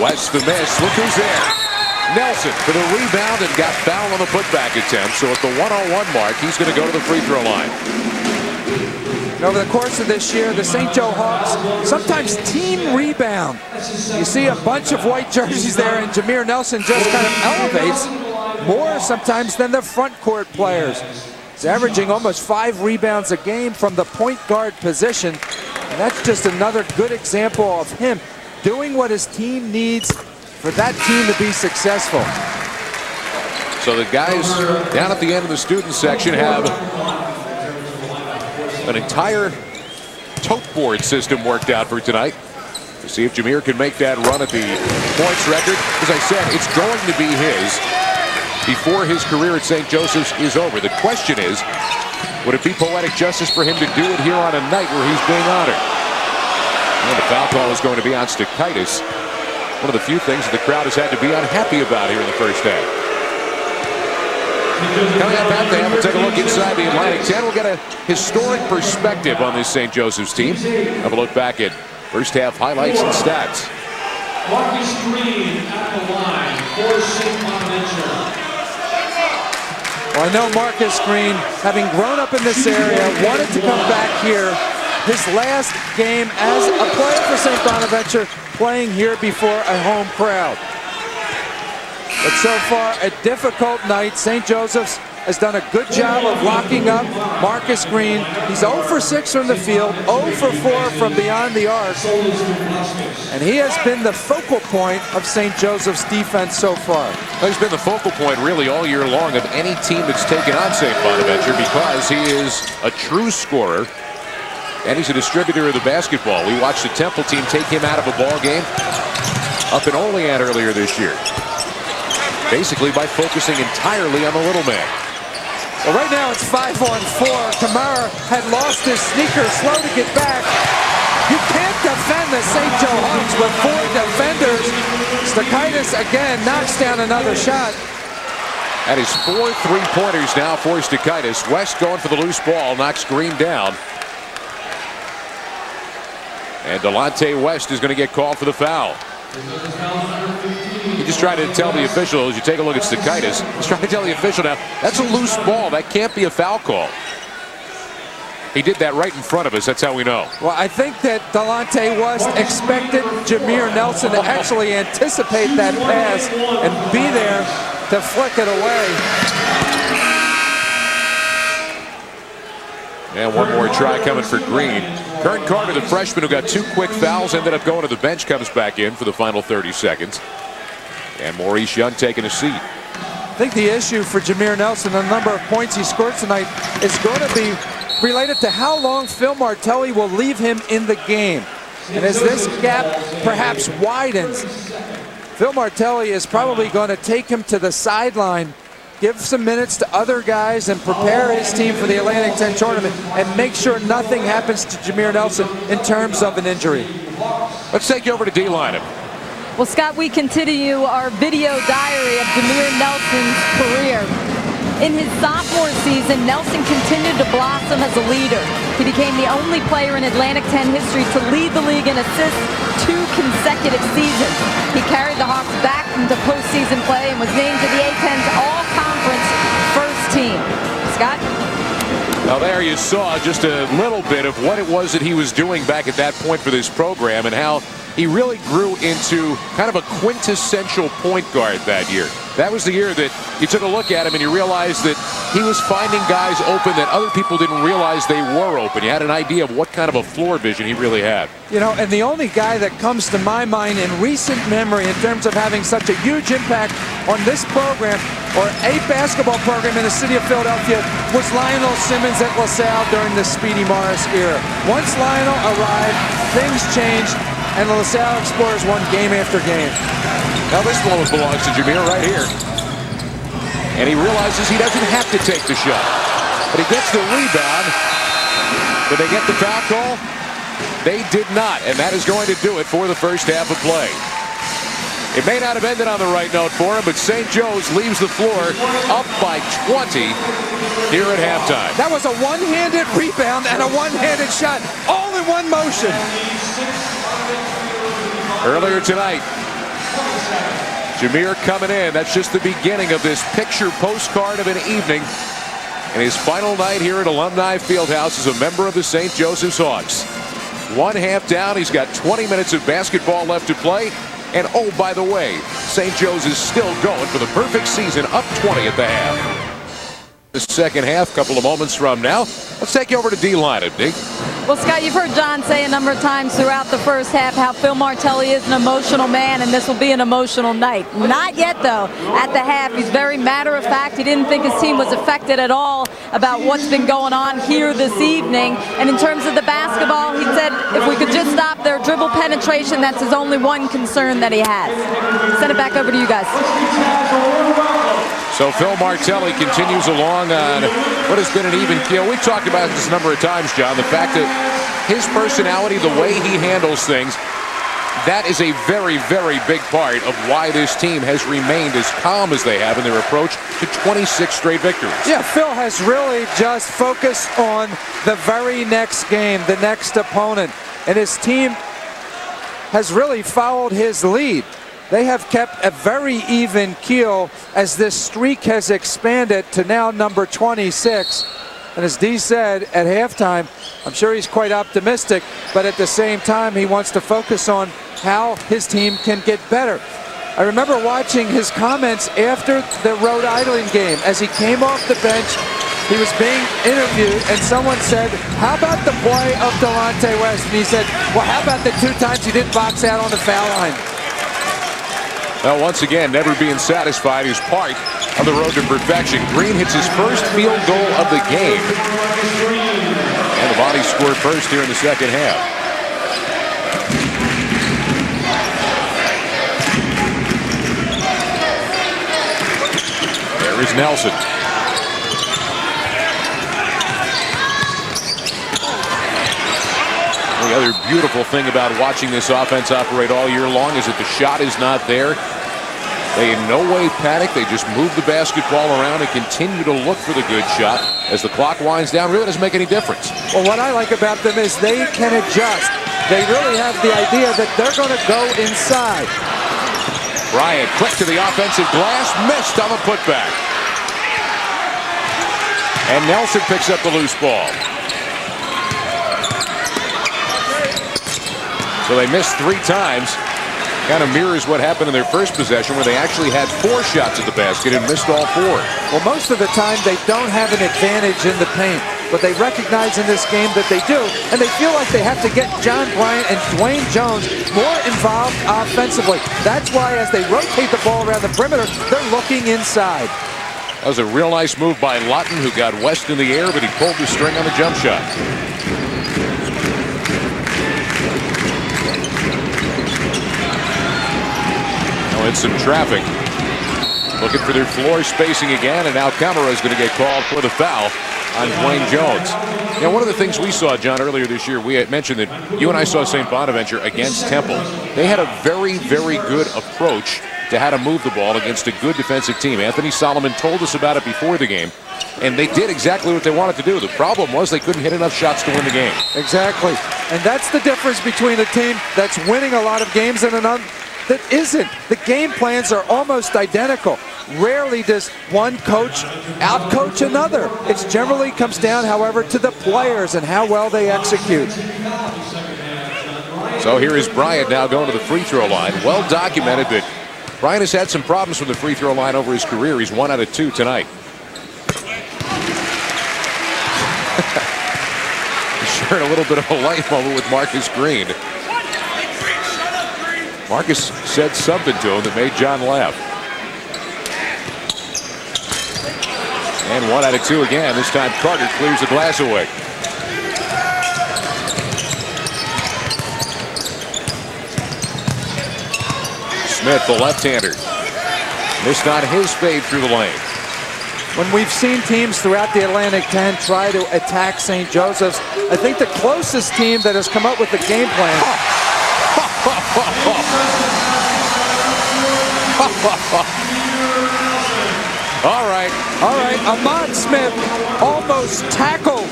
Speaker 8: West the miss. Look who's there. Nelson for the rebound and got fouled on the putback attempt. So at the 101 mark, he's going to go to the free throw line.
Speaker 9: And over the course of this year, the St. Joe Hawks sometimes team rebound. You see a bunch of white jerseys there, and Jameer Nelson just kind of elevates more sometimes than the front court players. He's averaging almost 5 rebounds a game from the point guard position. And that's just another good example of him doing what his team needs for that team to be successful.
Speaker 8: So the guys down at the end of the student section have an entire tote board system worked out for tonight to see if Jameer can make that run at the points record. As I said, it's going to be his before his career at St. Joseph's is over. The question is, would it be poetic justice for him to do it here on a night where he's being honored? And the foul call is going to be on Stikaitis. One of the few things that the crowd has had to be unhappy about here in the first half. Coming up at the half, we'll take a look inside the Atlantic 10. We'll get a historic perspective on this St. Joseph's team. Have a look back at first half highlights and stats.
Speaker 12: Marcus Green at the line for St. Bonaventure.
Speaker 9: Well, I know Marcus Green, having grown up in this area, wanted to come back here. His last game as a player for St. Bonaventure, playing here before a home crowd. But so far, a difficult night. St. Joseph's has done a good job of locking up Marcus Green. He's 0 for 6 from the field, 0 for 4 from beyond the arc. And he has been the focal point of St. Joseph's defense so far.
Speaker 8: He's been the focal point really all year long of any team that's taken on St. Bonaventure because he is a true scorer. And he's a distributor of the basketball. We watched the Temple team take him out of a ball game up in Olean earlier this year, basically by focusing entirely on the little man.
Speaker 9: Well, right now it's 5-on-4. Kamara had lost his sneaker, slow to get back. You can't defend the St. Joe Hawks with 4 defenders. Stakaitis again knocks down another shot.
Speaker 8: That is 4 3-pointers now for Stakaitis. West going for the loose ball, knocks Green down. And Delonte West is going to get called for the foul. He just tried to tell the official, as you take a look at Stakaitis, he's trying to tell the official now, that's a loose ball. That can't be a foul call. He did that right in front of us. That's how we know.
Speaker 9: Well, I think that Delonte West expected Jameer Nelson to actually anticipate that pass and be there to flick it away.
Speaker 8: And one more try coming for Green. Kern Carter, the freshman who got 2 quick fouls, ended up going to the bench, comes back in for the final 30 seconds. And Maurice Young taking a seat.
Speaker 9: I think the issue for Jameer Nelson, the number of points he scored tonight, is going to be related to how long Phil Martelli will leave him in the game. And as this gap perhaps widens, Phil Martelli is probably going to take him to the sideline, give some minutes to other guys, and prepare his team for the Atlantic 10 tournament and make sure nothing happens to Jameer Nelson in terms of an injury.
Speaker 8: Let's take you over to D-line.
Speaker 10: Well, Scott, we continue our video diary of Jameer Nelson's career. In his sophomore season, Nelson continued to blossom as a leader. He became the only player in Atlantic 10 history to lead the league in assists 2 consecutive seasons. He carried the Hawks back into postseason play and was named to the A-10's All-Conference first team. Scott?
Speaker 8: Now there you saw just a little bit of what it was that he was doing back at that point for this program and how he really grew into kind of a quintessential point guard that year. That was the year that you took a look at him and you realized that he was finding guys open that other people didn't realize they were open. You had an idea of what kind of a floor vision he really had.
Speaker 9: You know, and the only guy that comes to my mind in recent memory in terms of having such a huge impact on this program or a basketball program in the city of Philadelphia was Lionel Simmons at LaSalle during the Speedy Morris era. Once Lionel arrived, things changed, and the LaSalle Explorers won game after game.
Speaker 8: Now this one belongs to Jameer right here. And he realizes he doesn't have to take the shot. But he gets the rebound. Did they get the foul call? They did not. And that is going to do it for the first half of play. It may not have ended on the right note for him, but St. Joe's leaves the floor up by 20 here at halftime.
Speaker 9: That was a one-handed rebound and a one-handed shot, all in one motion.
Speaker 8: Earlier tonight, Jameer coming in. That's just the beginning of this picture postcard of an evening. And his final night here at Alumni Fieldhouse as a member of the St. Joseph's Hawks. 1 half down. He's got 20 minutes of basketball left to play. And oh, by the way, St. Joe's is still going for the perfect season, up 20 at the half. The second half, couple of moments from now. Let's take you over to D-line, D.
Speaker 10: Well, Scott, you've heard John say a number of times throughout the first half how Phil Martelli is an emotional man, and this will be an emotional night. Not yet, though. At the half, he's very matter-of-fact. He didn't think his team was affected at all about what's been going on here this evening. And in terms of the basketball, he said if we could just stop their dribble penetration, that's his only one concern that he has. Send it back over to you guys.
Speaker 8: So Phil Martelli continues along on what has been an even keel. We've talked about this a number of times, John. The fact that his personality, the way he handles things, that is a very, very big part of why this team has remained as calm as they have in their approach to 26 straight victories.
Speaker 9: Yeah, Phil has really just focused on the very next game, the next opponent. And his team has really followed his lead. They have kept a very even keel as this streak has expanded to now number 26. And as Dee said at halftime, I'm sure he's quite optimistic, but at the same time, he wants to focus on how his team can get better. I remember watching his comments after the Rhode Island game. As he came off the bench, he was being interviewed, and someone said, how about the play of Delonte West? And he said, well, how about the 2 times he didn't box out on the foul line?
Speaker 8: Well, once again, never being satisfied is part of the road to perfection. Green hits his first field goal of the game. And the Bonnies scored first here in the second half. There is Nelson. The other beautiful thing about watching this offense operate all year long is that the shot is not there. They in no way panic. They just move the basketball around and continue to look for the good shot. As the clock winds down, really doesn't make any difference.
Speaker 9: Well, what I like about them is they can adjust. They really have the idea that they're going to go inside.
Speaker 8: Bryant quick to the offensive glass, missed on the putback. And Nelson picks up the loose ball. So they missed 3 times. Kind of mirrors what happened in their first possession, where they actually had 4 shots at the basket and missed all 4.
Speaker 9: Well, most of the time they don't have an advantage in the paint, but they recognize in this game that they do, and they feel like they have to get John Bryant and Dwayne Jones more involved offensively. That's why as they rotate the ball around the perimeter, they're looking inside.
Speaker 8: That was a real nice move by Lutton, who got West in the air, but he pulled the string on the jump shot. In some traffic, looking for their floor spacing again, and now Camara is going to get called for the foul on Dwayne Jones. Now, one of the things we saw, John, earlier this year, we had mentioned that you and I saw St. Bonaventure against Temple. They had a very, very good approach to how to move the ball against a good defensive team. Anthony Solomon told us about it before the game, and they did exactly what they wanted to do. The problem was they couldn't hit enough shots to win the game.
Speaker 9: Exactly, and that's the difference between a team that's winning a lot of games and another that isn't. The game plans are almost identical. Rarely does one coach out-coach another. It generally comes down, however, to the players and how well they execute.
Speaker 8: So here is Bryant now going to the free throw line. Well documented that Bryant has had some problems from the free throw line over his career. He's 1 out of 2 tonight. Sharing a little bit of a light moment with Marcus Green. Marcus said something to him that made John laugh. And 1 out of 2 again. This time Carter clears the glass away. Smith, the left-hander, missed on his fade through the lane.
Speaker 9: When we've seen teams throughout the Atlantic 10 try to attack St. Joseph's, I think the closest team that has come up with a game plan.
Speaker 8: All right.
Speaker 9: Ahmad Smith almost tackled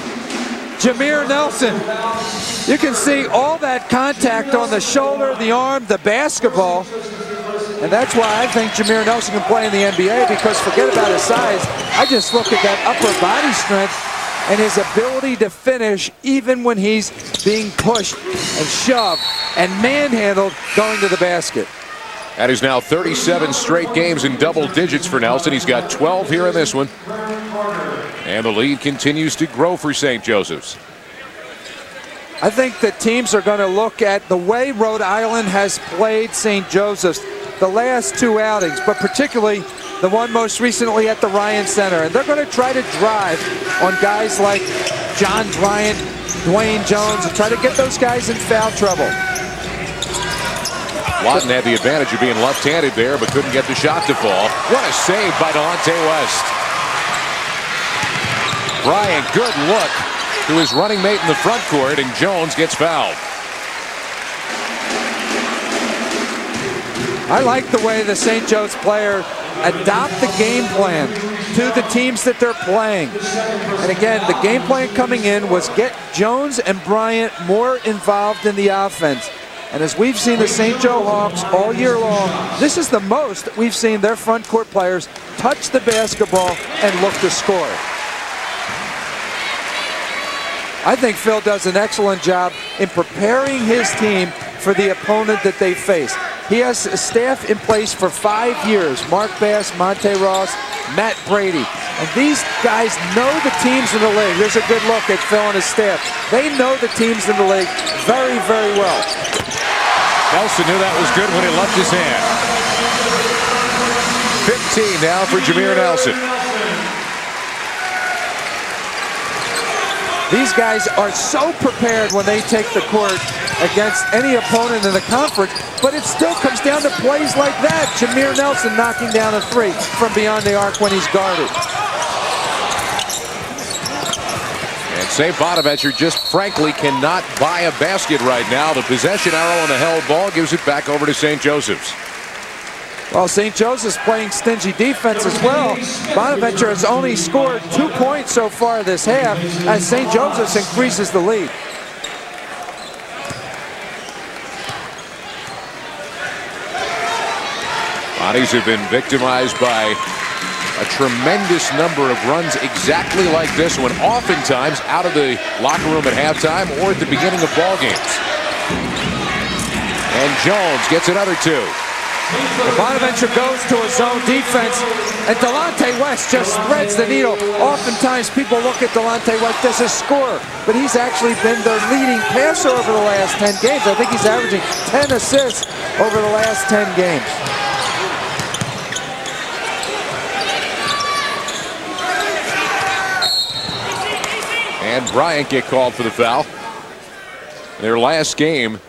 Speaker 9: Jameer Nelson. You can see all that contact on the shoulder, the arm, the basketball. And that's why I think Jameer Nelson can play in the NBA, because forget about his size. I just look at that upper body strength and his ability to finish even when he's being pushed and shoved and manhandled going to the basket.
Speaker 8: That is now 37 straight games in double digits for Nelson. He's got 12 here in this one. And the lead continues to grow for St. Joseph's.
Speaker 9: I think that teams are going to look at the way Rhode Island has played St. Joseph's the last 2 outings, but particularly the one most recently at the Ryan Center. And they're going to try to drive on guys like John Bryant, Dwayne Jones, and try to get those guys in foul trouble.
Speaker 8: Lawton had the advantage of being left-handed there, but couldn't get the shot to fall. What a save by Delonte West. Bryant, good look to his running mate in the front court, and Jones gets fouled.
Speaker 9: I like the way the St. Joe's players adopt the game plan to the teams that they're playing. And again, the game plan coming in was get Jones and Bryant more involved in the offense. And as we've seen the St. Joe Hawks all year long, this is the most that we've seen their front court players touch the basketball and look to score. I think Phil does an excellent job in preparing his team for the opponent that they face. He has a staff in place for 5 years. Mark Bass, Monte Ross, Matt Brady. And these guys know the teams in the league. There's a good look at Phil and his staff. They know the teams in the league very, very well.
Speaker 8: Nelson knew that was good when it left his hand. 15 now for Jameer Nelson.
Speaker 9: These guys are so prepared when they take the court against any opponent in the conference, but it still comes down to plays like that. Jameer Nelson knocking down a three from beyond the arc when he's guarded.
Speaker 8: And St. Bonaventure just frankly cannot buy a basket right now. The possession arrow on the held ball gives it back over to St. Joseph's.
Speaker 9: Well, St. Joseph's playing stingy defense as well. Bonaventure has only scored 2 points so far this half as St. Joseph's increases the lead.
Speaker 8: Bonnies have been victimized by a tremendous number of runs exactly like this one, oftentimes out of the locker room at halftime or at the beginning of ball games. And Jones gets another two.
Speaker 9: Bonaventure goes to a zone defense, and Delonte West just threads the needle. Oftentimes people look at Delonte West as a scorer, but he's actually been their leading passer over the last 10 games. I think he's averaging 10 assists over the last 10 games.
Speaker 8: And Bryant get called for the foul. In their last game,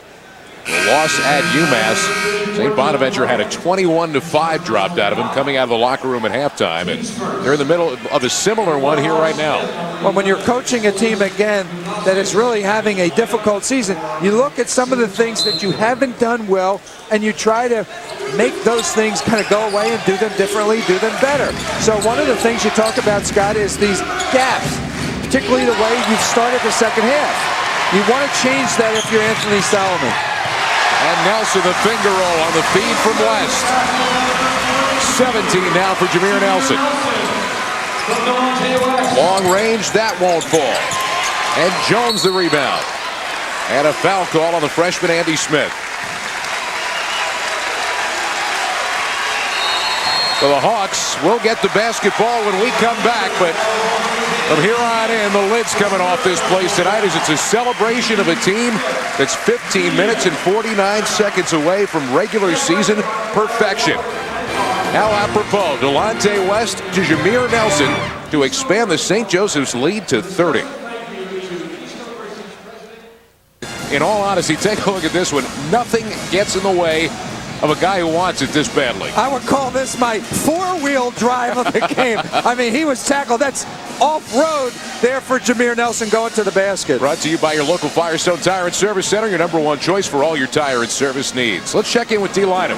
Speaker 8: the loss at UMass, St. Bonaventure had a 21-5 dropped out of him coming out of the locker room at halftime, and they're in the middle of a similar one here right now.
Speaker 9: Well, when you're coaching a team again that is really having a difficult season, you look at some of the things that you haven't done well, and you try to make those things kind of go away and do them differently, do them better. So one of the things you talk about, Scott, is these gaps, particularly the way you've started the second half. You want to change that if you're Anthony Solomon.
Speaker 8: And Nelson, the finger roll on the feed from West. 17 now for Jameer Nelson. Long range, that won't fall. And Jones the rebound. And a foul call on the freshman Andy Smith. So the Hawks will get the basketball when we come back, but from here on in, the lid's coming off this place tonight as it's a celebration of a team that's 15 minutes and 49 seconds away from regular season perfection. Now apropos, Delonte West to Jameer Nelson to expand the St. Joseph's lead to 30. In all honesty, take a look at this one. Nothing gets in the way of a guy who wants it this badly.
Speaker 9: I would call this my four-wheel drive of the game. I mean, he was tackled. That's off-road there for Jameer Nelson going to the basket.
Speaker 8: Brought to you by your local Firestone Tire and Service Center, your #1 choice for all your tire and service needs. Let's check in with D. Lynham.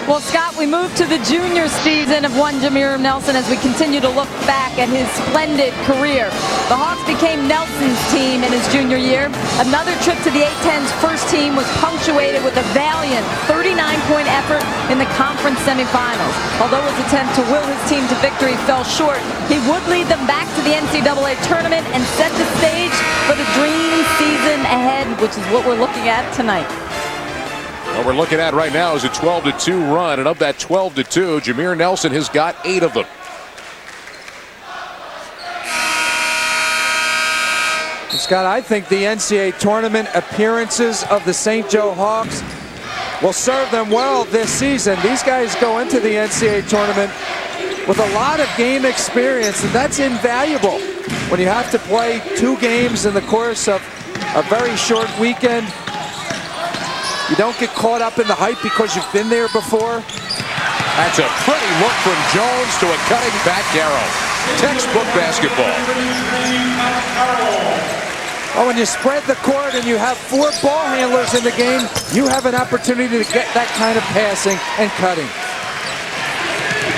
Speaker 10: Well, Scott, we move to the junior season of one Jameer Nelson as we continue to look back at his splendid career. The Hawks became Nelson's team in his junior year. Another trip to the A-10's first team was punctuated with a valiant 39-point effort in the conference semifinals. Although his attempt to will his team to victory fell short, he would lead them back to the NCAA tournament and set the stage for the dream season ahead, which is what we're looking at tonight.
Speaker 8: What we're looking at right now is a 12-2 run, and of that 12-2, Jameer Nelson has got 8 of them.
Speaker 9: Scott, I think the NCAA tournament appearances of the St. Joe Hawks will serve them well this season. These guys go into the NCAA tournament with a lot of game experience, and that's invaluable when you have to play 2 games in the course of a very short weekend. You don't get caught up in the hype because you've been there before.
Speaker 8: That's a pretty look from Jones to a cutting Pat Carroll. Textbook basketball.
Speaker 9: Well, when you spread the court and you have 4 ball handlers in the game, you have an opportunity to get that kind of passing and cutting.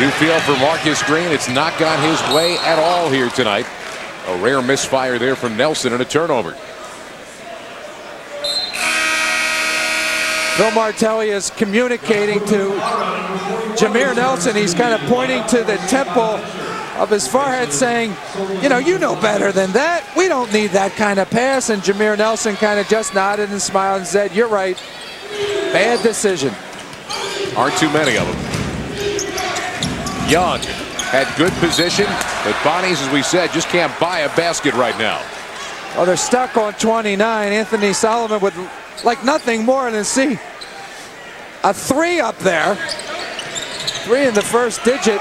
Speaker 8: You feel for Marcus Green, it's not gone his way at all here tonight. A rare misfire there from Nelson and a turnover.
Speaker 9: Phil Martelli is communicating to Jameer Nelson. He's kind of pointing to the temple of his forehead saying, you know better than that. We don't need that kind of pass. And Jameer Nelson kind of just nodded and smiled and said, you're right. Bad decision.
Speaker 8: Aren't too many of them. Young had good position, but Bonnie's, as we said, just can't buy a basket right now.
Speaker 9: Oh, they're stuck on 29. Anthony Solomon would like nothing more than see a 3 up there. 3 in the first digit.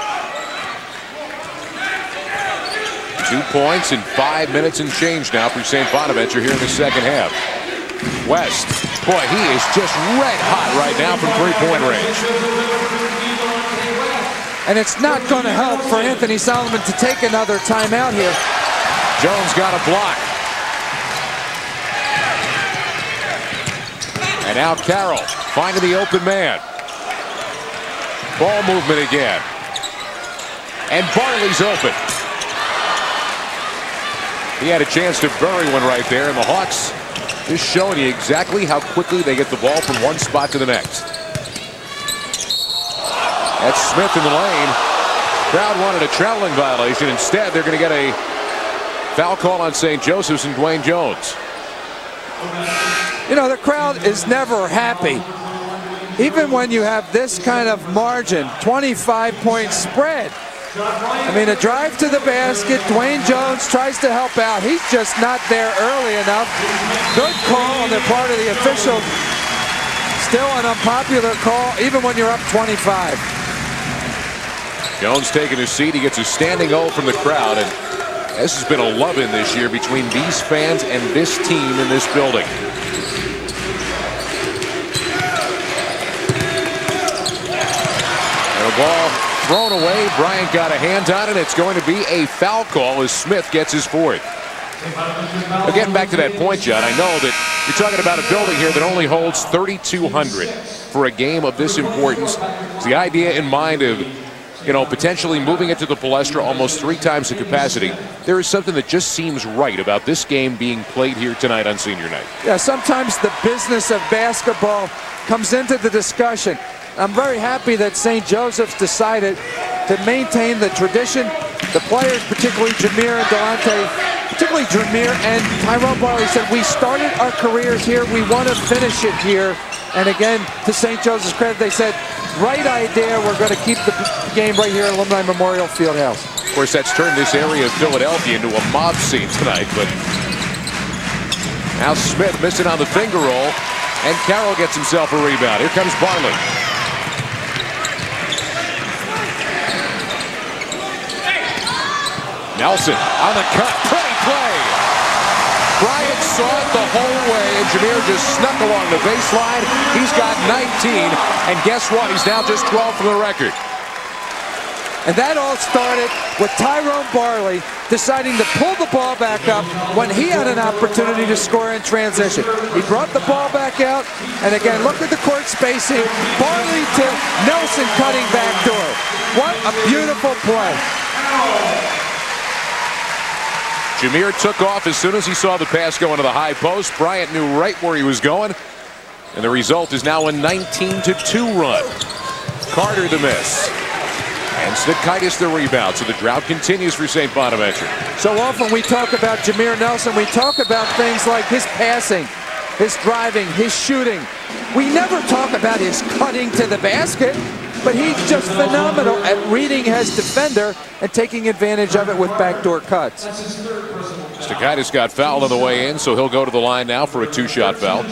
Speaker 8: 2 points in 5 minutes and change now for St. Bonaventure here in the second half. West, boy, he is just red hot right now from three-point range.
Speaker 9: And it's not going to help for Anthony Solomon to take another timeout here.
Speaker 8: Jones got a block. And now Carroll finding the open man. Ball movement again. And Barley's open. He had a chance to bury one right there, and the Hawks just showing you exactly how quickly they get the ball from one spot to the next. That's Smith in the lane. Crowd wanted a traveling violation. Instead, they're going to get a foul call on St. Joseph's and Dwayne Jones.
Speaker 9: You know, the crowd is never happy. Even when you have this kind of margin, 25-point spread. I mean, a drive to the basket. Dwayne Jones tries to help out. He's just not there early enough. Good call on the part of the official. Still an unpopular call, even when you're up 25.
Speaker 8: Jones taking his seat. He gets a standing O from the crowd. And this has been a love-in this year between these fans and this team in this building. And the ball thrown away. Bryant got a hand on it. It's going to be a foul call as Smith gets his fourth. But getting back to that point, John, I know that you're talking about a building here that only holds 3,200 for a game of this importance. It's the idea in mind of, you know, potentially moving it to the Palestra almost 3 times the capacity. There is something that just seems right about this game being played here tonight on senior night.
Speaker 9: Yeah, sometimes the business of basketball comes into the discussion. I'm very happy that St. Joseph's decided to maintain the tradition. The players, particularly Jameer and Delonte, particularly Jameer and Tyrone Barley, said we started our careers here. We want to finish it here. And again, to St. Joseph's credit, they said, right idea. We're going to keep the game right here at Alumni Memorial Fieldhouse.
Speaker 8: Of course, that's turned this area of Philadelphia into a mob scene tonight. But now Smith missing on the finger roll, and Carroll gets himself a rebound. Here comes Barley. Nelson on the cut. Pretty play. Bryant saw it the whole way, and Jameer just snuck along the baseline. He's got 19, and guess what? He's now just 12 for the record.
Speaker 9: And that all started with Tyrone Barley deciding to pull the ball back up when he had an opportunity to score in transition. He brought the ball back out, and again, look at the court spacing. Barley to Nelson cutting back door. What a beautiful play.
Speaker 8: Jameer took off as soon as he saw the pass go into the high post. Bryant knew right where he was going, and the result is now a 19-2 run. Carter the miss. And Snikaitis the rebound, so the drought continues for St. Bonaventure.
Speaker 9: So often we talk about Jameer Nelson, we talk about things like his passing, his driving, his shooting. We never talk about his cutting to the basket, but he's just phenomenal at reading his defender and taking advantage of it with backdoor cuts.
Speaker 8: Snikaitis got fouled on the way in, so he'll go to the line now for a 2-shot foul.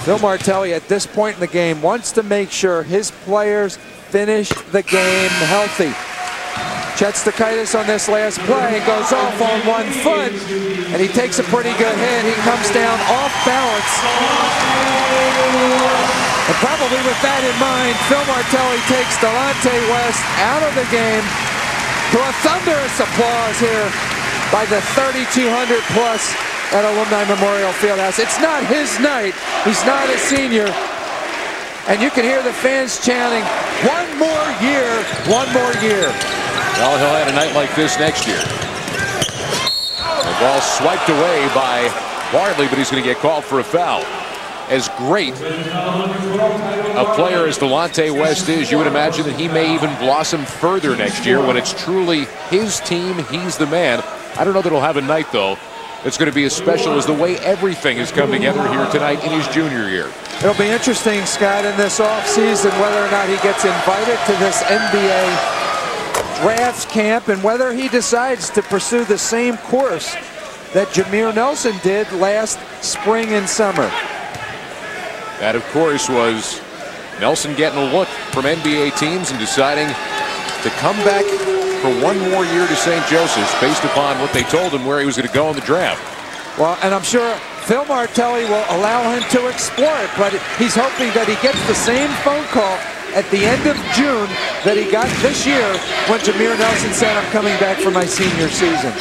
Speaker 9: Phil Martelli at this point in the game wants to make sure his players finish the game healthy. Chet Snikaitis on this last play goes off on 1 foot, and he takes a pretty good hit. He comes down off balance. And probably with that in mind, Phil Martelli takes Delonte West out of the game to a thunderous applause here by the 3,200 plus at Alumni Memorial Fieldhouse. It's not his night. He's not a senior. And you can hear the fans chanting, 1 more year, 1 more year.
Speaker 8: Well, he'll have a night like this next year. The ball swiped away by Bartley, but he's going to get called for a foul. As great a player as Delonte West is, you would imagine that he may even blossom further next year when it's truly his team, he's the man. I don't know that he'll have a night, though, that's going to be as special as the way everything has come together here tonight in his junior year.
Speaker 9: It'll be interesting, Scott, in this offseason whether or not he gets invited to this NBA draft camp and whether he decides to pursue the same course that Jameer Nelson did last spring and summer.
Speaker 8: That, of course, was Nelson getting a look from NBA teams and deciding to come back for one more year to St. Joseph's based upon what they told him where he was going to go in the draft.
Speaker 9: Well, and I'm sure Phil Martelli will allow him to explore it, but he's hoping that he gets the same phone call at the end of June that he got this year when Jameer Nelson said, "I'm coming back for my senior season."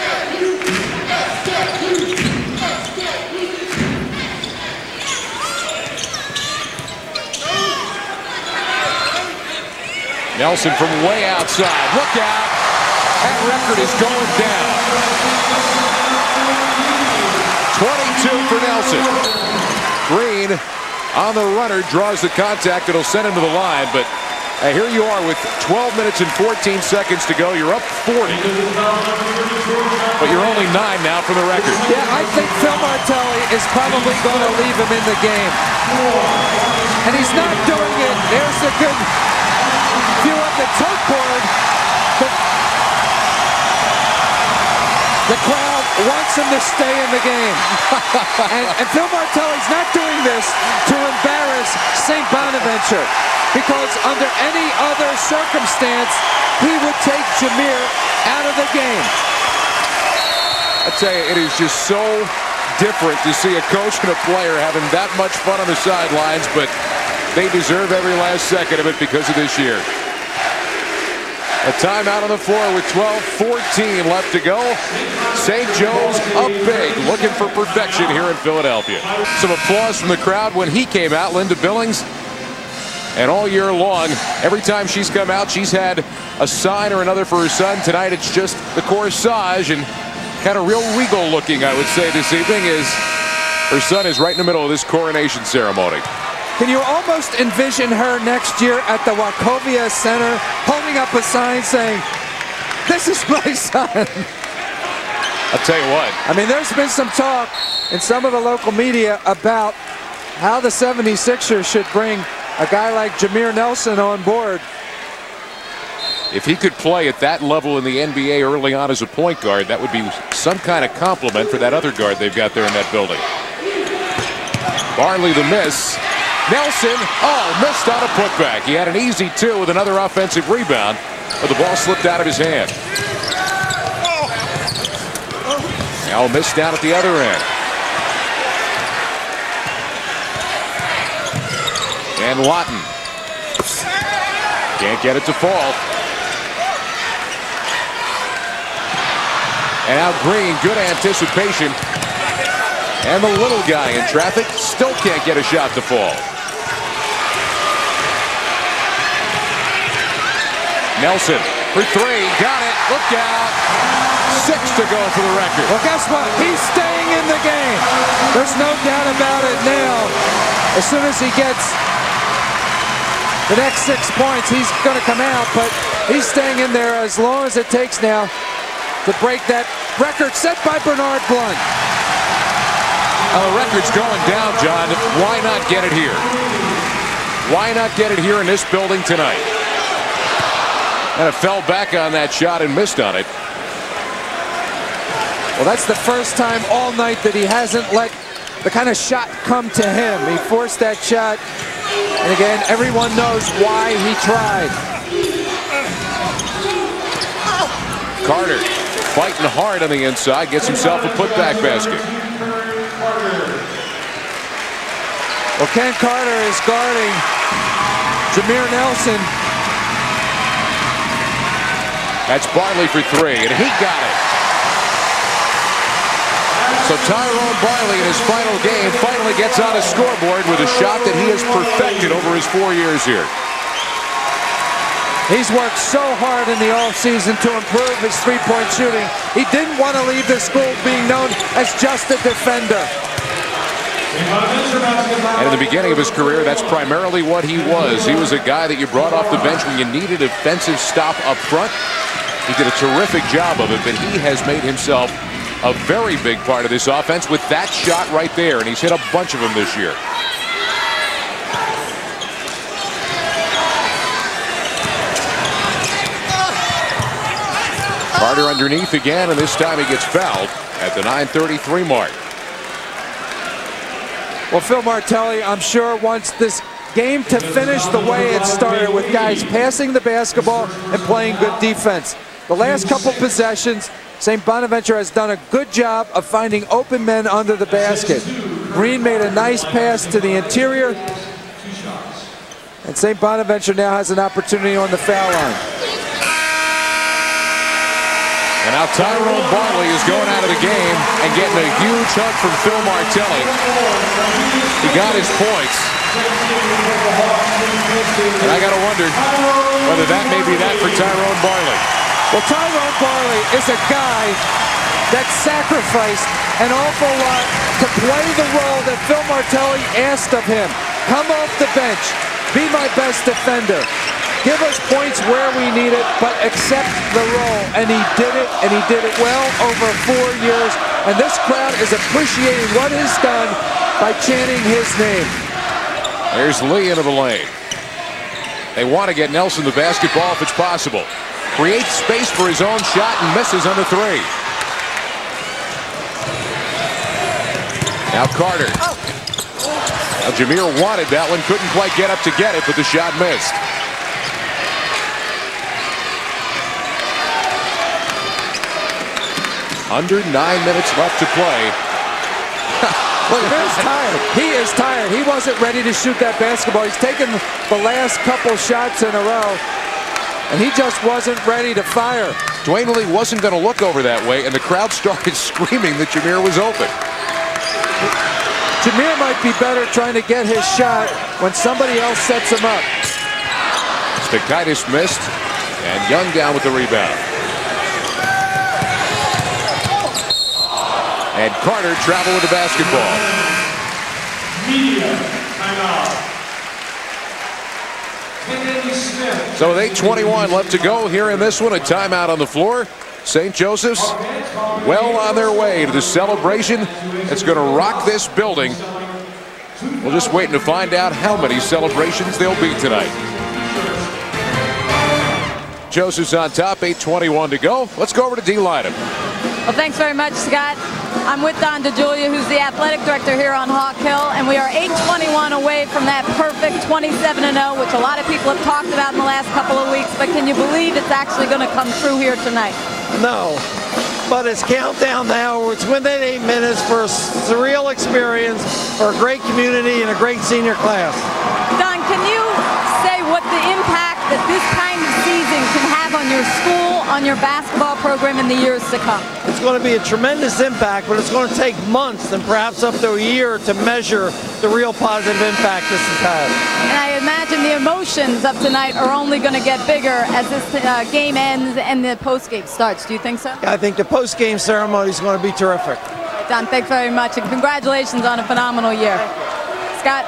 Speaker 8: Nelson from way outside. Look out. That record is going down. 22 for Nelson. Green on the runner, draws the contact. It'll send him to the line, but here you are with 12 minutes and 14 seconds to go. You're up 40. But you're only 9 now for the record.
Speaker 9: Yeah, I think Phil Martelli is probably going to leave him in the game. And he's not doing it. There's a good view of the turf board. The crowd wants him to stay in the game. and Phil Martelli's not doing this to embarrass St. Bonaventure, because under any other circumstance, he would take Jameer out of the game.
Speaker 8: I tell you, it is just so different to see a coach and a player having that much fun on the sidelines, but they deserve every last second of it because of this year. A timeout on the floor with 12:14 left to go. St. Joe's up big, looking for perfection here in Philadelphia. Some applause from the crowd when he came out, Linda Billings. And all year long, every time she's come out, she's had a sign or another for her son. Tonight, it's just the corsage and kind of real regal looking, I would say, this evening, as her son is right in the middle of this coronation ceremony.
Speaker 9: Can you almost envision her next year at the Wachovia Center holding up a sign saying, "This is my son"?
Speaker 8: I'll tell you what.
Speaker 9: I mean, there's been some talk in some of the local media about how the 76ers should bring a guy like Jameer Nelson on board.
Speaker 8: If he could play at that level in the NBA early on as a point guard, that would be some kind of compliment for that other guard they've got there in that building. Barley the miss. Nelson, missed on a putback. He had an easy 2 with another offensive rebound, but the ball slipped out of his hand. Now missed down at the other end. And Lawton can't get it to fall. And now Green, good anticipation. And the little guy in traffic still can't get a shot to fall. Nelson for 3, got it, look out. 6 to go for the record.
Speaker 9: Well, guess what? He's staying in the game. There's no doubt about it now. As soon as he gets the next 6 points, he's going to come out, but he's staying in there as long as it takes now to break that record set by Bernard Blunt.
Speaker 8: The record's going down, John. Why not get it here? Why not get it here in this building tonight? And it fell back on that shot and missed on it.
Speaker 9: Well, that's the first time all night that he hasn't let the kind of shot come to him. He forced that shot. And again, everyone knows why he tried.
Speaker 8: Carter fighting hard on the inside, gets himself a putback basket.
Speaker 9: Well, Ken Carter is guarding Jameer Nelson.
Speaker 8: That's Barley for 3, and he got it. So Tyrone Barley in his final game finally gets on a scoreboard with a shot that he has perfected over his 4 years here.
Speaker 9: He's worked so hard in the offseason to improve his three-point shooting. He didn't want to leave the school being known as just a defender.
Speaker 8: And in the beginning of his career, that's primarily what he was. He was a guy that you brought off the bench when you needed a defensive stop up front. He did a terrific job of it, but he has made himself a very big part of this offense with that shot right there, and he's hit a bunch of them this year. Carter underneath again, and this time he gets fouled at the 9:33 mark.
Speaker 9: Well, Phil Martelli, I'm sure, wants this game to finish the way it started, with guys passing the basketball and playing good defense. The last couple possessions, St. Bonaventure has done a good job of finding open men under the basket. Green made a nice pass to the interior, and St. Bonaventure now has an opportunity on the foul line.
Speaker 8: And now Tyrone Barley is going out of the game and getting a huge hug from Phil Martelli. He got his points. And I got to wonder whether that may be that for Tyrone Barley.
Speaker 9: Well, Tyrone Barley is a guy that sacrificed an awful lot to play the role that Phil Martelli asked of him. Come off the bench, be my best defender. Give us points where we need it, but accept the role. And he did it well over 4 years. And this crowd is appreciating what he's done by chanting his name.
Speaker 8: There's Lee into the lane. They want to get Nelson the basketball if it's possible. Creates space for his own shot and misses on the three. Now Carter. Now Jameer wanted that one, couldn't quite get up to get it, but the shot missed. Under 9 minutes left to play.
Speaker 9: Look, he's tired. He is tired. He wasn't ready to shoot that basketball. He's taken the last couple shots in a row, and he just wasn't ready to fire.
Speaker 8: Dwayne Lee wasn't going to look over that way, and the crowd started screaming that Jameer was open.
Speaker 9: Jameer might be better trying to get his shot when somebody else sets him up.
Speaker 8: Stakaitis missed, and Young down with the rebound. And Carter traveled with the basketball.
Speaker 12: Media timeout.
Speaker 8: So with 8:21 left to go here in this one, a timeout on the floor. St. Joseph's well on their way to the celebration that's going to rock this building. We're just waiting to find out how many celebrations there'll be tonight. Joseph's on top, 8:21 to go. Let's go over to D. Lynham.
Speaker 10: Well, thanks very much, Scott. I'm with Don DeJulia, who's the athletic director here on Hawk Hill, and we are 8:21 away from that perfect 27-0, which a lot of people have talked about in the last couple of weeks, but can you believe it's actually going to come true here tonight?
Speaker 13: No, but it's countdown now. It's within 8 minutes for a surreal experience, for a great community and a great senior class.
Speaker 10: Don, can you say what the impact that this kind of season can have on your school, on your basketball program in the years to come?
Speaker 13: It's going to be a tremendous impact, but it's going to take months and perhaps up to a year to measure the real positive impact this has had.
Speaker 10: And I imagine the emotions of tonight are only going to get bigger as this game ends and the postgame starts. Do you think so?
Speaker 13: I think the postgame ceremony is going to be terrific.
Speaker 10: Don, thanks very much, and congratulations on a phenomenal year. Scott?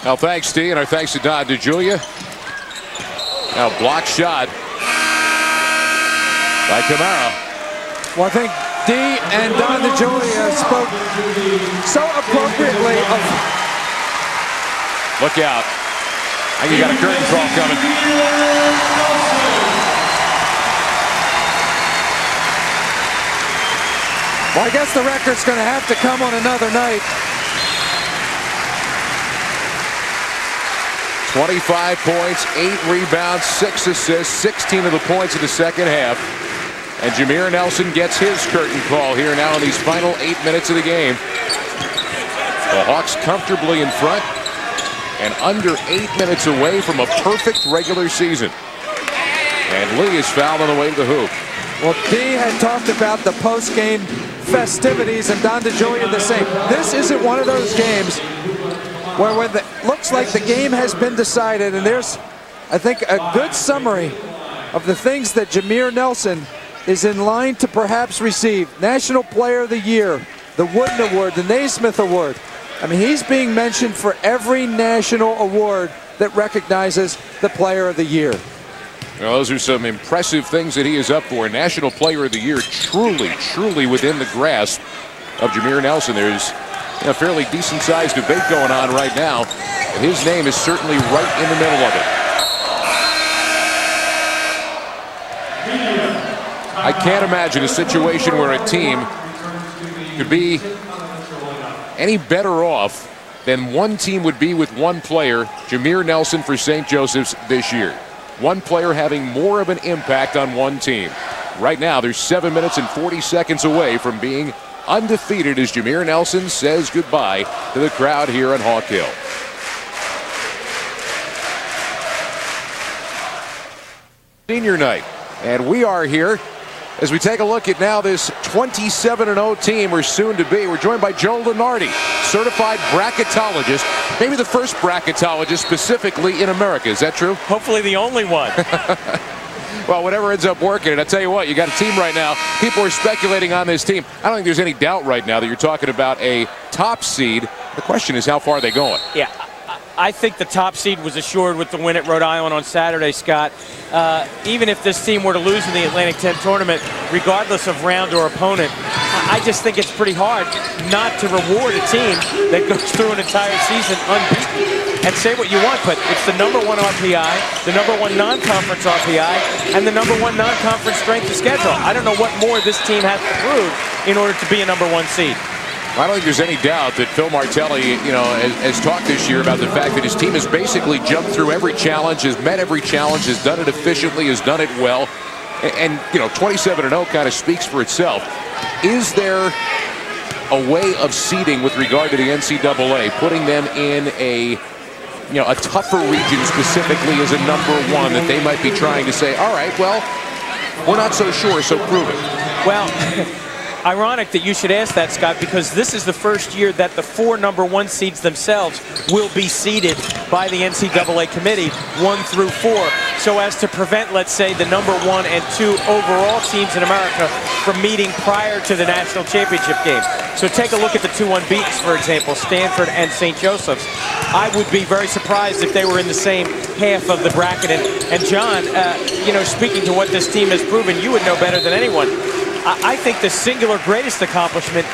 Speaker 8: Now, thanks, Steve, and our thanks to Don DeJulia. Now, block shot by Camara.
Speaker 9: Well, I think D and Don DeJulia spoke so appropriately of...
Speaker 8: Look out. I think you got a curtain call coming.
Speaker 9: Well, I guess the record's going to have to come on another night.
Speaker 8: 25 points, 8 rebounds, 6 assists, 16 of the points in the second half. And Jameer Nelson gets his curtain call here now in these final 8 minutes of the game. The Hawks comfortably in front and under 8 minutes away from a perfect regular season. And Lee is fouled on the way to the hoop.
Speaker 9: Well, D had talked about the post-game festivities, and Don DeJulia the same. This isn't one of those games where when it looks like the game has been decided, and there's, I think, a good summary of the things that Jameer Nelson is in line to perhaps receive. National Player of the Year, the Wooden Award, the Naismith Award. I mean, he's being mentioned for every national award that recognizes the Player of the Year.
Speaker 8: Well, those are some impressive things that he is up for. National Player of the Year, truly within the grasp of Jameer Nelson. There's a fairly decent-sized debate going on right now, and his name is certainly right in the middle of it. I can't imagine a situation where a team could be any better off than one team would be with one player, Jameer Nelson for St. Joseph's this year. One player having more of an impact on one team. Right now, they're 7 minutes and 40 seconds away from being undefeated as Jameer Nelson says goodbye to the crowd here on Hawk Hill. Senior night, and we are here as we take a look at now this 27-0 team, or soon to be. We're joined by Joe Lenardi, certified bracketologist, maybe the first bracketologist specifically in America. Is that true?
Speaker 14: Hopefully the only one.
Speaker 8: Well, whatever ends up working, and I tell you what, you got a team right now. People are speculating on this team. I don't think there's any doubt right now that you're talking about a top seed. The question is, how far are they going?
Speaker 14: Yeah, I think the top seed was assured with the win at Rhode Island on Saturday, Scott. Even if this team were to lose in the Atlantic 10 tournament, regardless of round or opponent, I just think it's pretty hard not to reward a team that goes through an entire season unbeaten. And say what you want, but it's the #1 RPI, the #1 non-conference RPI, and the #1 non-conference strength of schedule. I don't know what more this team has to prove in order to be a #1 seed.
Speaker 8: I don't think there's any doubt that Phil Martelli, has talked this year about the fact that his team has basically jumped through every challenge, has met every challenge, has done it efficiently, has done it well. And 27-0 kind of speaks for itself. Is there a way of seeding with regard to the NCAA, putting them in a tougher region specifically as a #1 that they might be trying to say, all right, well, we're not so sure, so prove it?
Speaker 14: Well, ironic that you should ask that, Scott, because this is the first year that the 4 #1 seeds themselves will be seeded by the NCAA committee 1 through 4, so as to prevent, let's say, the #1 and 2 overall teams in America from meeting prior to the national championship game. So take a look at the 2 unbeatens, for example, Stanford and St. Joseph's. I would be very surprised if they were in the same half of the bracket. And John, speaking to what this team has proven, you would know better than anyone. I think the singular greatest accomplishment,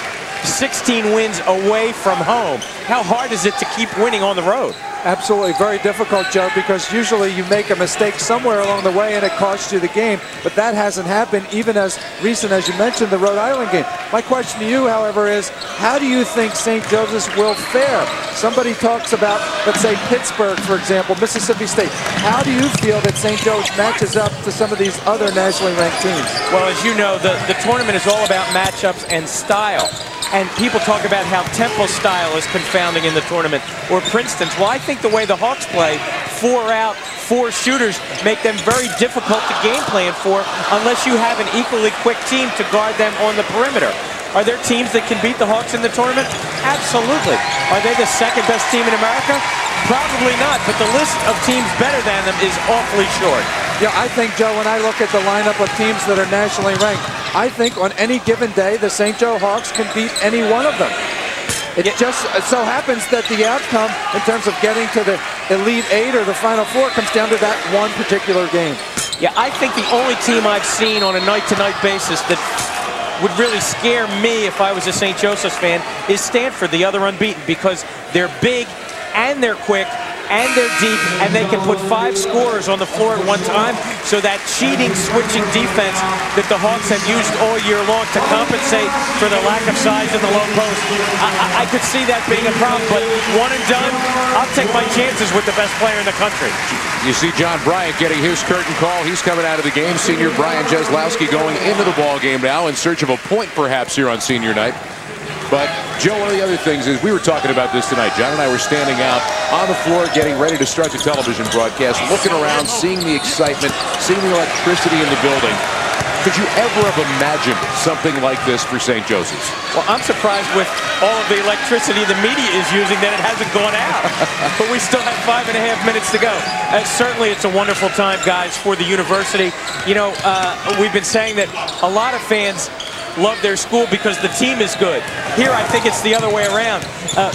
Speaker 14: 16 wins away from home. How hard is it to keep winning on the road?
Speaker 9: Absolutely, very difficult, Joe, because usually you make a mistake somewhere along the way and it costs you the game, but that hasn't happened even as recent as you mentioned, the Rhode Island game. My question to you, however, is how do you think St. Joseph's will fare? Somebody talks about, let's say, Pittsburgh, for example, Mississippi State. How do you feel that St. Joe's matches up to some of these other nationally ranked teams?
Speaker 14: Well, as you know, the tournament is all about matchups and style. And people talk about how Temple's style is confounding in the tournament, or Princeton's. Well, I think the way the Hawks play, 4 out, 4 shooters, make them very difficult to game plan for unless you have an equally quick team to guard them on the perimeter. Are there teams that can beat the Hawks in the tournament? Absolutely. Are they the second best team in America? Probably not, but the list of teams better than them is awfully short.
Speaker 9: Yeah, I think, Joe, when I look at the lineup of teams that are nationally ranked, I think on any given day, the St. Joe Hawks can beat any one of them. It just so happens that the outcome in terms of getting to the Elite 8 or the Final 4 comes down to that one particular game.
Speaker 14: Yeah, I think the only team I've seen on a night-to-night basis that would really scare me if I was a St. Joseph's fan is Stanford, the other unbeaten, because they're big and they're quick and they're deep, and they can put 5 scorers on the floor at one time. So that cheating, switching defense that the Hawks have used all year long to compensate for the lack of size in the low post, I could see that being a problem. But one and done, I'll take my chances with the best player in the country.
Speaker 8: You see John Bryant getting his curtain call. He's coming out of the game. Senior Brian Jeslowski going into the ball game now in search of a point perhaps here on senior night. But, Joe, one of the other things is we were talking about this tonight. John and I were standing out on the floor getting ready to start the television broadcast, looking around, seeing the excitement, seeing the electricity in the building. Could you ever have imagined something like this for St. Joseph's?
Speaker 14: Well, I'm surprised with all of the electricity the media is using that it hasn't gone out. But we still have 5.5 minutes to go. Certainly it's a wonderful time, guys, for the university. We've been saying that a lot of fans love their school because the team is good. Here, I think it's the other way around.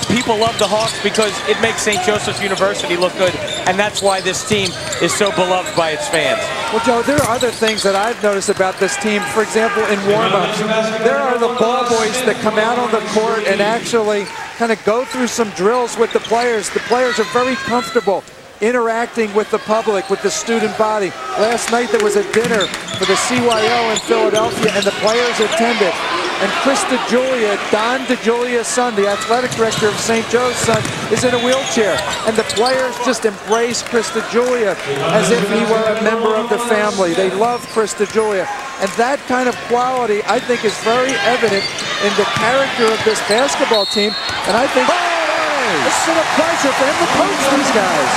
Speaker 14: People love the Hawks because it makes St. Joseph's University look good, and that's why this team is so beloved by its fans.
Speaker 9: Well, Joe, there are other things that I've noticed about this team. For example, in warm-ups, there are the ball boys that come out on the court and actually kind of go through some drills with the players. The players are very comfortable interacting with the public, with the student body. Last night there was a dinner for the CYO in Philadelphia, and the players attended. And Chris DeJulia, Don DeJulia's son, the athletic director of St. Joe's son, is in a wheelchair. And the players just embrace Chris DeJulia as if he were a member of the family. They love Chris DeJulia. And that kind of quality, I think, is very evident in the character of this basketball team. And I think it's been a pleasure for him to coach these guys.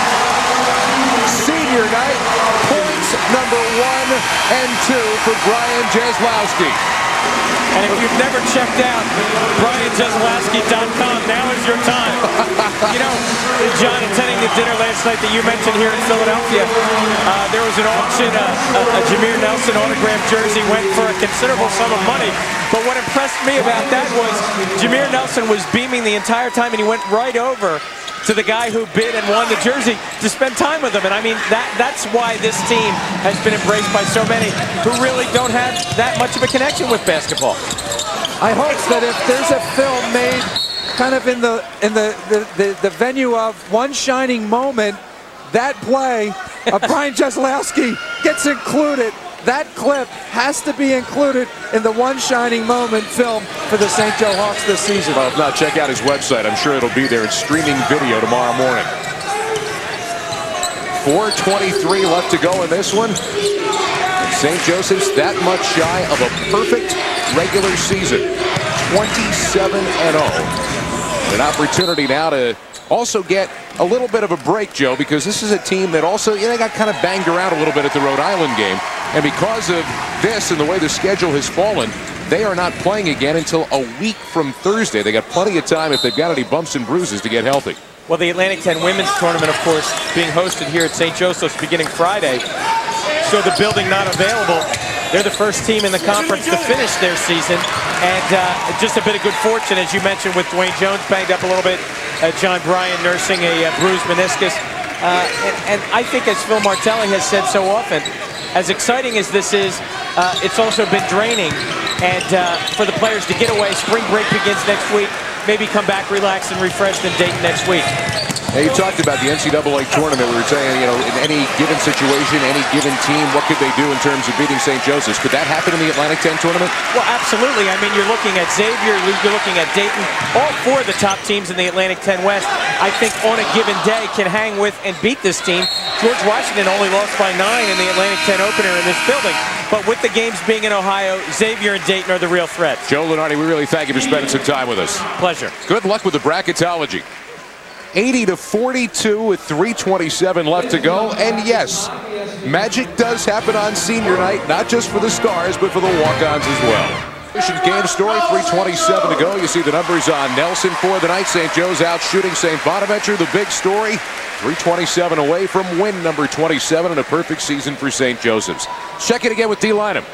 Speaker 8: Senior night, points number 1 and 2 for Brian Jaslowski.
Speaker 14: And if you've never checked out BrianJaslowski.com, now is your time. You know, John, attending the dinner last night that you mentioned here in Philadelphia, there was an auction, a Jameer Nelson autographed jersey went for a considerable sum of money. But what impressed me about that was Jameer Nelson was beaming the entire time, and he went right over to the guy who bid and won the jersey to spend time with him. And I mean, that's why this team has been embraced by so many who really don't have that much of a connection with basketball.
Speaker 9: I hope that if there's a film made kind of in the venue of one shining moment, that play of Brian Jaslowski gets included. That clip has to be included in the One Shining Moment film for the St. Joe Hawks this season.
Speaker 8: Well, if not, check out his website. I'm sure it'll be there in streaming video tomorrow morning. 4:23 left to go in this one. And St. Joseph's that much shy of a perfect regular season. 27-0. An opportunity now to also get a little bit of a break, Joe, because this is a team that also, they got kind of banged around a little bit at the Rhode Island game. And because of this and the way the schedule has fallen, they are not playing again until a week from Thursday. They got plenty of time if they've got any bumps and bruises to get healthy.
Speaker 14: Well, the Atlantic 10 Women's Tournament, of course, being hosted here at St. Joseph's beginning Friday. So the building not available. They're the first team in the conference to finish their season. And just a bit of good fortune, as you mentioned, with Dwayne Jones banged up a little bit. John Bryant nursing a bruised meniscus. And I think, as Phil Martelli has said so often, as exciting as this is, it's also been draining. And for the players to get away, spring break begins next week. Maybe come back relaxed and refreshed in Dayton next week.
Speaker 8: Now, you talked about the NCAA tournament. We were saying, in any given situation, any given team, what could they do in terms of beating St. Joseph's? Could that happen in the Atlantic 10 tournament?
Speaker 14: Well, absolutely. I mean, you're looking at Xavier, you're looking at Dayton. All 4 of the top teams in the Atlantic 10 West, I think, on a given day can hang with and beat this team. George Washington only lost by 9 in the Atlantic 10 opener in this building. But with the games being in Ohio, Xavier and Dayton are the real threats.
Speaker 8: Joe Lunardi, we really thank you for spending some time with us.
Speaker 14: Pleasure.
Speaker 8: Good luck with the bracketology. 80-42 with 3:27 left to go. And yes, magic does happen on senior night, not just for the stars, but for the walk-ons as well. Game story, 3:27 to go. You see the numbers on Nelson for the night. St. Joe's out shooting St. Bonaventure. The big story, 3:27 away from win number 27 and a perfect season for St. Joseph's. Check it again with D. Lynham.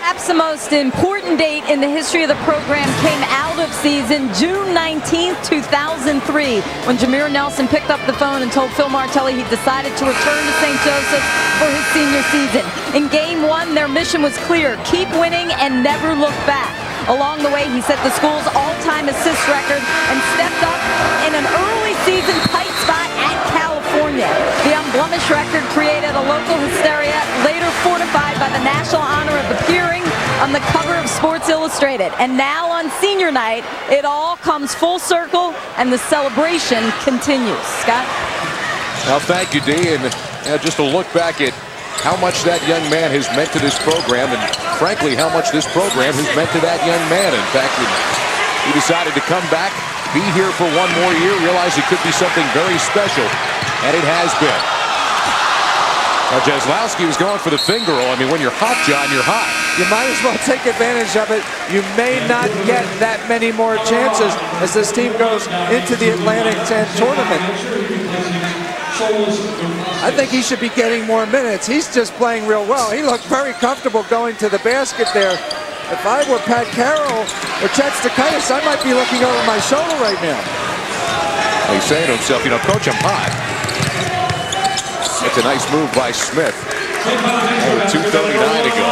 Speaker 10: Perhaps the most important date in the history of the program came out of season, June 19th, 2003, when Jameer Nelson picked up the phone and told Phil Martelli he decided to return to St. Joseph for his senior season. In game 1, their mission was clear: keep winning and never look back. Along the way, he set the school's all-time assist record and stepped up in an early season tight spot at California. The unblemished record created a local hysteria, later fortified by the national honor of appearing on the cover of Sports Illustrated. And now on senior night, it all comes full circle and the celebration continues. Scott?
Speaker 8: Well, thank you, Dee. And just to look back at how much that young man has meant to this program, and frankly, how much this program has meant to that young man. In fact, he decided to come back, be here for one more year, realize it could be something very special, and it has been. Now, Jaslowski was going for the finger roll. I mean, when you're hot, John, you're hot.
Speaker 9: You might as well take advantage of it. You may not get that many more chances as this team goes into the Atlantic 10 tournament. I think he should be getting more minutes. He's just playing real well. He looked very comfortable going to the basket there. If I were Pat Carroll or Chet Stakaitis, I might be looking over my shoulder right now.
Speaker 8: He's saying to himself, Coach, I'm hot. It's a nice move by Smith. With 2:39 to go.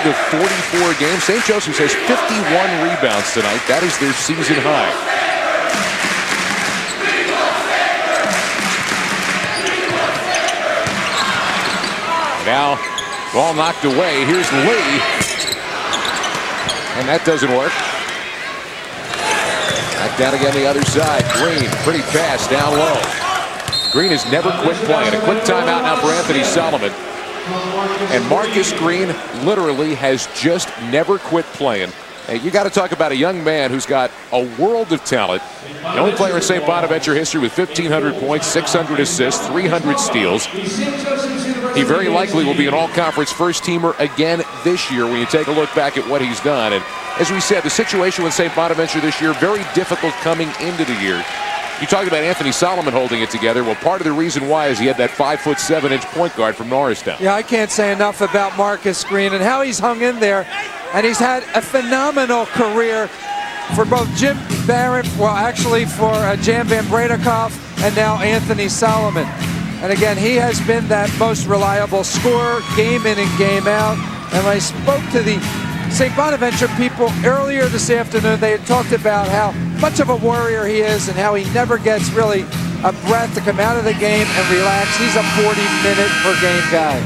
Speaker 8: 80-44 game. St. Joseph's has 51 rebounds tonight. That is their season high. Now, ball knocked away. Here's Lee. And that doesn't work. Back down again the other side. Green, pretty fast, down low. Green has never quit playing. A quick timeout now for Anthony Solomon. And Marcus Green literally has just never quit playing. Hey, you got to talk about a young man who's got a world of talent. The only player in St. Bonaventure history with 1,500 points, 600 assists, 300 steals. He very likely will be an all-conference first-teamer again this year when you take a look back at what he's done. And as we said, the situation with St. Bonaventure this year, very difficult coming into the year. You talked about Anthony Solomon holding it together. Well, part of the reason why is he had that 5'7" point guard from Norristown.
Speaker 9: Yeah, I can't say enough about Marcus Green and how he's hung in there. And he's had a phenomenal career for both Jim Barrett, well, actually for Jan Van Bredekoff, and now Anthony Solomon. And again, he has been that most reliable scorer, game in and game out. And when I spoke to the St. Bonaventure people earlier this afternoon, they had talked about how much of a warrior he is and how he never gets really a breath to come out of the game and relax. He's a 40-minute per game guy.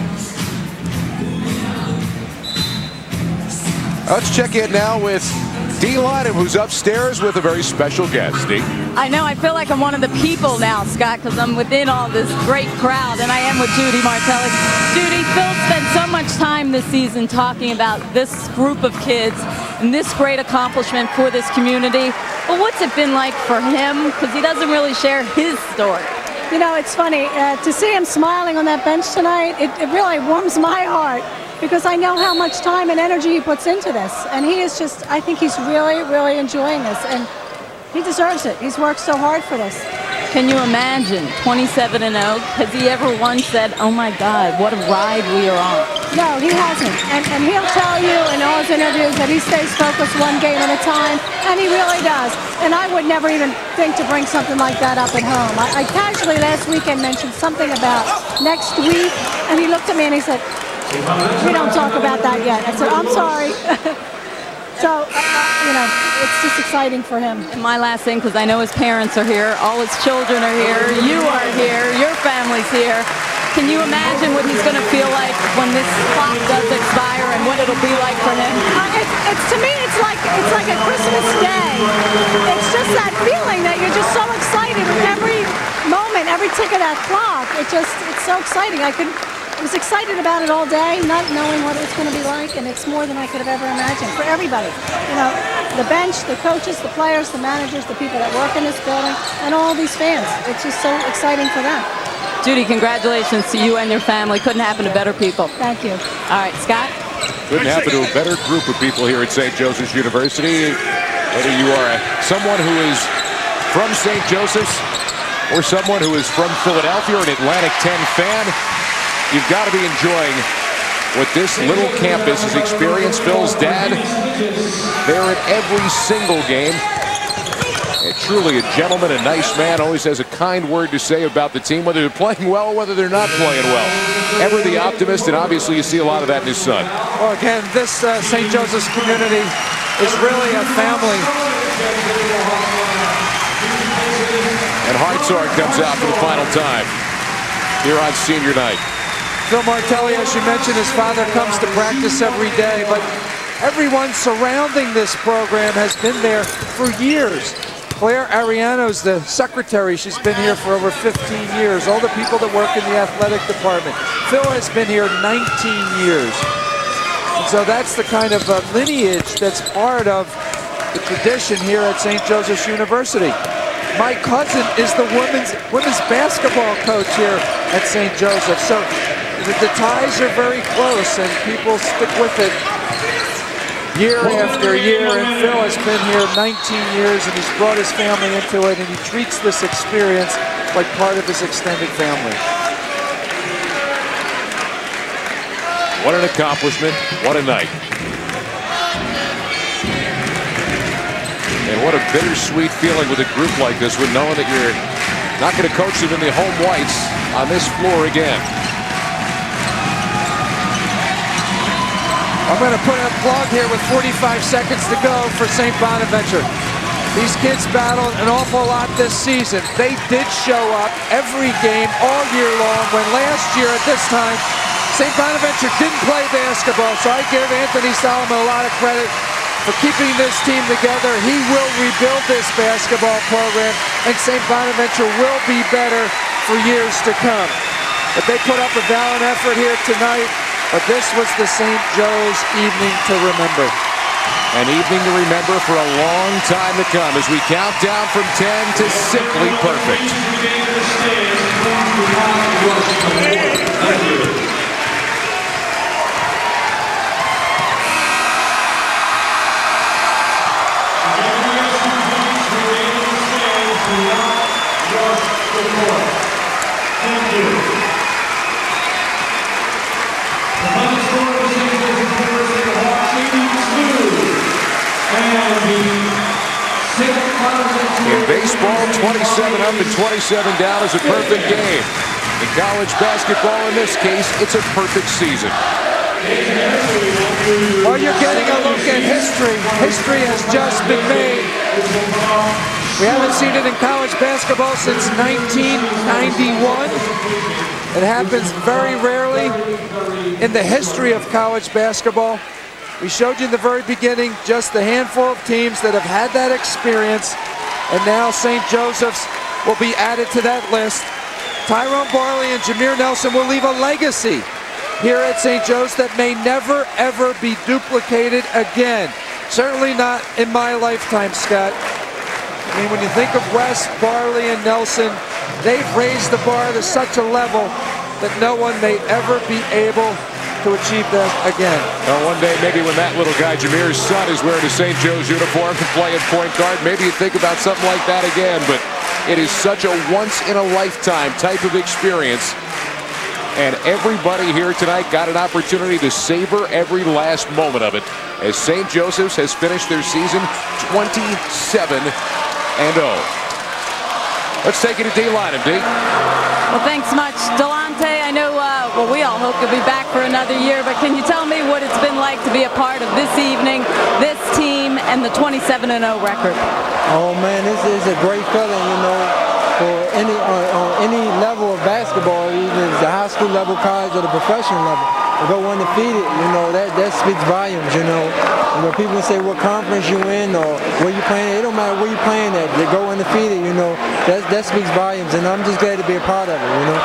Speaker 8: Let's check in now with Dee Lynham, who's upstairs with a very special guest. Dee?
Speaker 10: I know, I feel like I'm one of the people now, Scott, because I'm within all this great crowd, and I am with Judy Martelli. Judy, Phil spent so much time this season talking about this group of kids and this great accomplishment for this community. But what's it been like for him? Because he doesn't really share his story.
Speaker 15: You know, it's funny, to see him smiling on that bench tonight, it really warms my heart, because I know how much time and energy he puts into this. And he is just, I think he's really, really enjoying this. And he deserves it. He's worked so hard for this.
Speaker 10: Can you imagine 27-0? Has he ever once said, oh my God, what a ride we are on?
Speaker 15: No, he hasn't. And he'll tell you in all his interviews that he stays focused one game at a time. And he really does. And I would never even think to bring something like that up at home. I casually last weekend mentioned something about next week. And he looked at me and he said, we don't talk about that yet. I said, I'm sorry. So, you know, it's just exciting for him.
Speaker 10: And my last thing, because I know his parents are here, all his children are here, you are here, your family's here. Can you imagine what he's going to feel like when this clock does expire and what it'll be like for him?
Speaker 15: To me, it's like a Christmas day. It's just that feeling that you're just so excited with every moment, every tick of that clock. It's so exciting. I was excited about it all day, not knowing what it was going to be like, and it's more than I could have ever imagined for everybody. You know, the bench, the coaches, the players, the managers, the people that work in this building, and all these fans. It's just so exciting for them.
Speaker 10: Judy, congratulations to you and your family. Couldn't happen to better people.
Speaker 15: Thank you.
Speaker 10: All right, Scott?
Speaker 8: Couldn't happen to a better group of people here at St. Joseph's University. Whether you are someone who is from St. Joseph's or someone who is from Philadelphia or an Atlantic 10 fan, you've got to be enjoying what this little campus has experienced. Phil's dad there at every single game. And truly a gentleman, a nice man, always has a kind word to say about the team, whether they're playing well or whether they're not playing well. Ever the optimist, and obviously you see a lot of that in his son.
Speaker 9: Well, again, this St. Joseph's community is really a family.
Speaker 8: And Hartzog comes out for the final time here on senior night.
Speaker 9: Phil Martelli, as you mentioned, his father comes to practice every day, but everyone surrounding this program has been there for years. Claire Ariano's the secretary. She's been here for over 15 years. All the people that work in the athletic department. Phil has been here 19 years. And so that's the kind of lineage that's part of the tradition here at St. Joseph's University. My cousin is the women's basketball coach here at St. Joseph. So the ties are very close and people stick with it year after year. And Phil has been here 19 years and he's brought his family into it, and he treats this experience like part of his extended family.
Speaker 8: What an accomplishment. What a night. And what a bittersweet feeling with a group like this, with knowing that you're not going to coach them in the home whites on this floor again.
Speaker 9: I'm going to put a plug here with 45 seconds to go for St. Bonaventure. These kids battled an awful lot this season. They did show up every game all year long, when last year at this time, St. Bonaventure didn't play basketball, so I give Anthony Solomon a lot of credit for keeping this team together. He will rebuild this basketball program, and St. Bonaventure will be better for years to come. But they put up a valiant effort here tonight, but this was the St. Joe's evening to remember.
Speaker 8: An evening to remember for a long time to come as we count down from 10 to simply perfect. In baseball, 27 up and 27 down is a perfect game. In college basketball, in this case, it's a perfect season.
Speaker 9: Well, you're getting a look at history. History has just been made. We haven't seen it in college basketball since 1991. It happens very rarely in the history of college basketball. We showed you in the very beginning just a handful of teams that have had that experience, and now St. Joseph's will be added to that list. Tyrone Barley and Jameer Nelson will leave a legacy here at St. Joe's that may never, ever be duplicated again. Certainly not in my lifetime, Scott. I mean, when you think of West, Barley, and Nelson, they've raised the bar to such a level that no one may ever be able to achieve that again.
Speaker 8: Well, one day, maybe when that little guy, Jameer's son, is wearing a St. Joe's uniform and playing point guard, maybe you think about something like that again, but it is such a once-in-a-lifetime type of experience, and everybody here tonight got an opportunity to savor every last moment of it as St. Joseph's has finished their season 27-0. Let's take it to D-line, D.
Speaker 10: Well, thanks much, Delonte. I know, well, we all hope you'll be back for another year, but can you tell me what it's been like to be a part of this evening, this team, and the 27-0 record?
Speaker 16: Oh, man, this is a great feeling, you know, for on any level of basketball, either the high school level, college, or the professional level. To go undefeated, you know, that speaks volumes, you know. People say what conference you in or where you playing. It don't matter where you playing at. They go undefeated, you know. That speaks volumes, and I'm just glad to be a part of it, you know.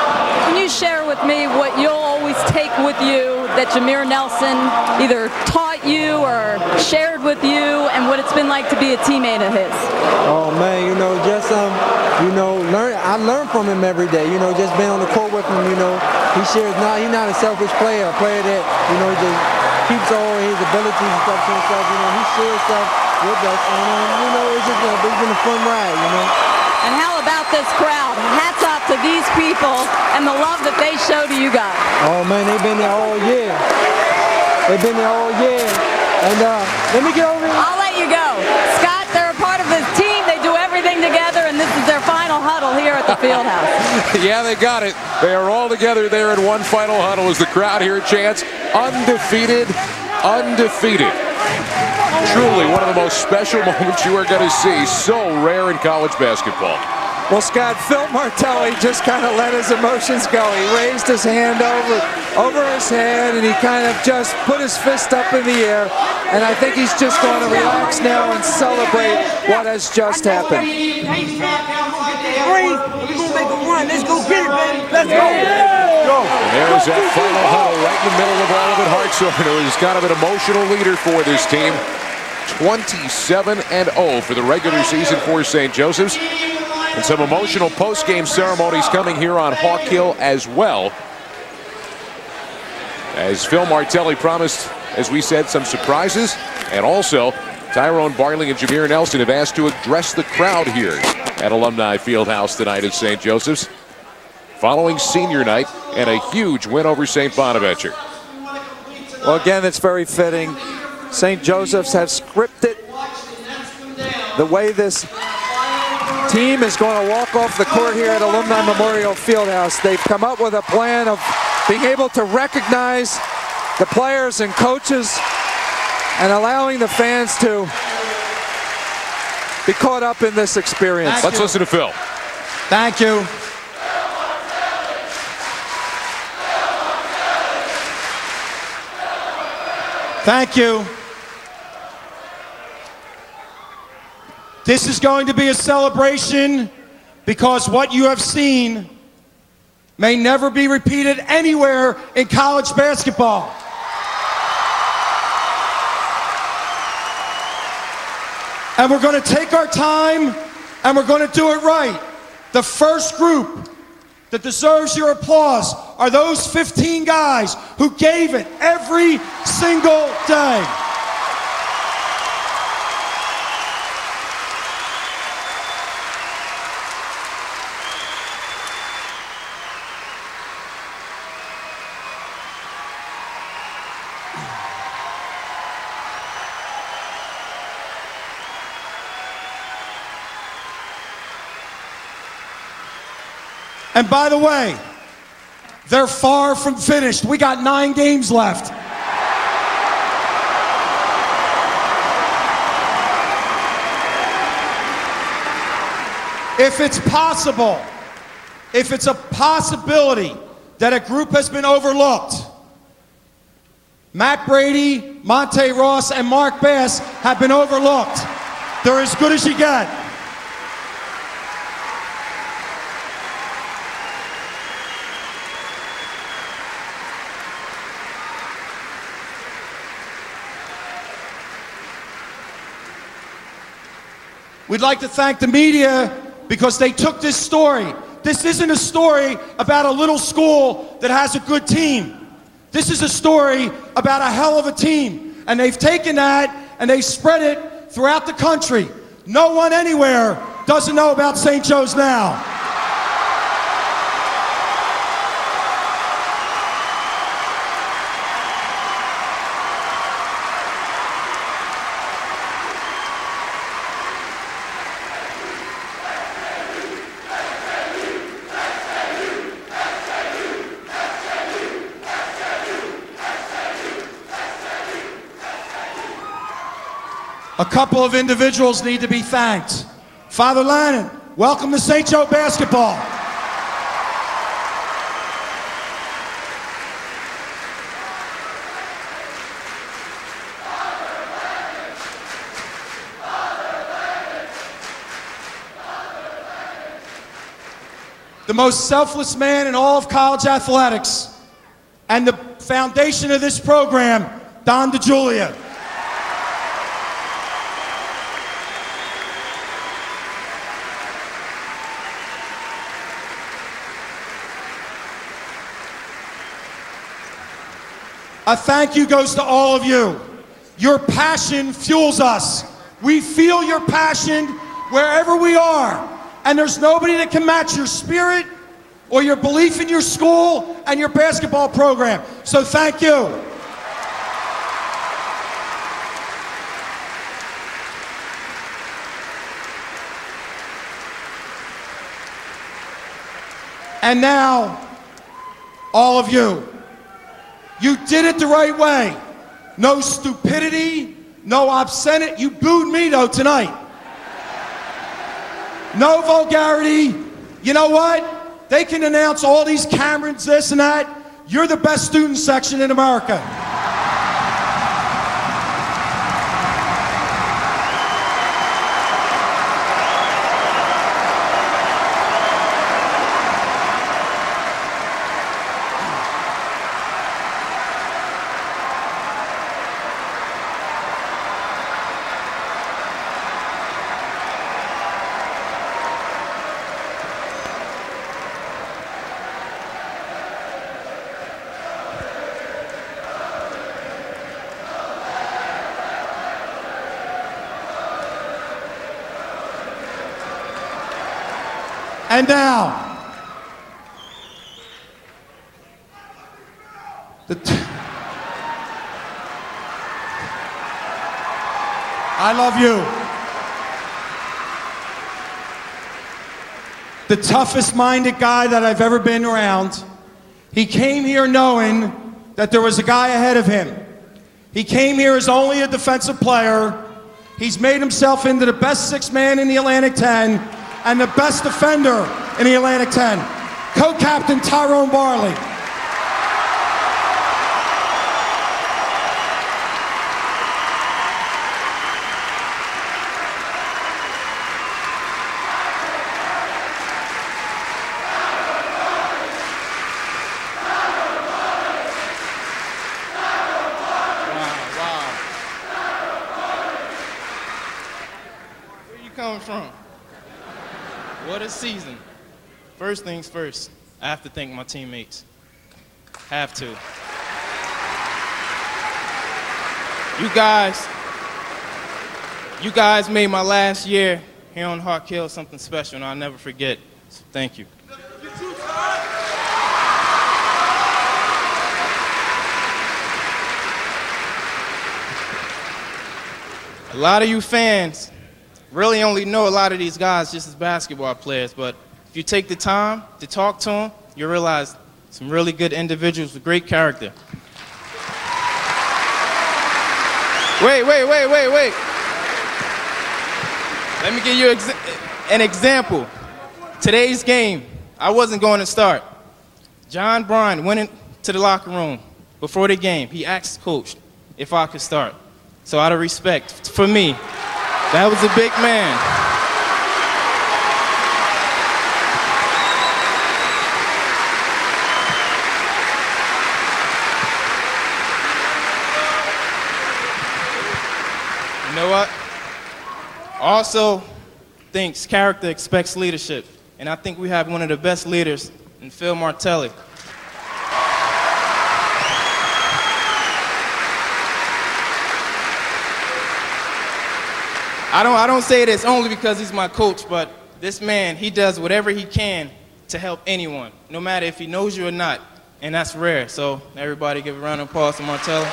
Speaker 10: Can you share with me what you'll always take with you that Jameer Nelson either taught you or shared with you, and what it's been like to be a teammate of his?
Speaker 16: Oh man, you know, just I learn from him every day. You know, just being on the court with him. You know, he's not a selfish player. A player that, you know, just keeps all his abilities and stuff to himself. You know, he shares stuff with us, and you know, it's been a fun ride. You know.
Speaker 10: And how about this crowd? Hats off to these people and the love that they show to you guys.
Speaker 16: Oh man, they've been there all year. They've been there all year. And let me get over here.
Speaker 10: I'll let you go. Scott, they're a part of this team. They do everything together, and this is their final huddle here at the field house.
Speaker 8: Yeah, they got it. They are all together there in one final huddle as the crowd here chants, undefeated, undefeated. Truly one of the most special moments you are going to see. So rare in college basketball.
Speaker 9: Well, Scott, Phil Martelli just kind of let his emotions go. He raised his hand over his head, and he kind of just put his fist up in the air. And I think he's just going to relax now and celebrate what has just happened.
Speaker 17: We're going to make a run. Let's go get it, baby. Let's go.
Speaker 8: And there's that final huddle right in the middle of all of it. Hartshorner is kind of an emotional leader for this team. 27-0 for the regular season for St. Joseph's. And some emotional post-game ceremonies coming here on Hawk Hill as well. As Phil Martelli promised, as we said, some surprises. And also, Tyrone Barley and Jameer Nelson have asked to address the crowd here at Alumni Fieldhouse tonight at St. Joseph's, following senior night and a huge win over St. Bonaventure.
Speaker 9: Well, again, it's very fitting. St. Joseph's have scripted the way this team is going to walk off the court here at Alumni Memorial Fieldhouse. They've come up with a plan of being able to recognize the players and coaches and allowing the fans to be caught up in this experience.
Speaker 8: Let's listen to Phil.
Speaker 18: Thank you. Thank you. This is going to be a celebration because what you have seen may never be repeated anywhere in college basketball. And we're going to take our time and we're going to do it right. The first group that deserves your applause are those 15 guys who gave it every single day. And by the way, they're far from finished. We got 9 games left. If it's possible, if it's a possibility that a group has been overlooked, Matt Brady, Monte Ross, and Mark Bass have been overlooked. They're as good as you get. We'd like to thank the media because they took this story. This isn't a story about a little school that has a good team. This is a story about a hell of a team. And they've taken that and they spread it throughout the country. No one anywhere doesn't know about St. Joe's now. A couple of individuals need to be thanked. Father Lannon, welcome to St. Joe basketball. The most selfless man in all of college athletics and the foundation of this program, Don DeJulia. A thank you goes to all of you. Your passion fuels us. We feel your passion wherever we are. And there's nobody that can match your spirit or your belief in your school and your basketball program. So thank you. And now, all of you. You did it the right way. No stupidity, no obscenity. You booed me though tonight. No vulgarity. You know what? They can announce all these Camerons, this and that. You're the best student section in America. And now, I love you. The toughest minded guy that I've ever been around. He came here knowing that there was a guy ahead of him. He came here as only a defensive player. He's made himself into the best sixth man in the Atlantic 10 and the best defender in the Atlantic 10. Co-captain Tyrone Barley.
Speaker 19: Coming from? What a season. First things first, I have to thank my teammates. Have to. You guys made my last year here on Hawk Hill something special, and I'll never forget. So thank you. A lot of you fans really only know a lot of these guys just as basketball players, but if you take the time to talk to them, you realize some really good individuals with great character. Wait. Let me give you an example. Today's game, I wasn't going to start. John Bryant went into the locker room before the game. He asked coach if I could start. So out of respect for me, that was a big man. You know what? Also thinks character expects leadership. And I think we have one of the best leaders in Phil Martelli. I don't say this only because he's my coach, but this man, he does whatever he can to help anyone, no matter if he knows you or not, and that's rare. So everybody give a round of applause to Martelli.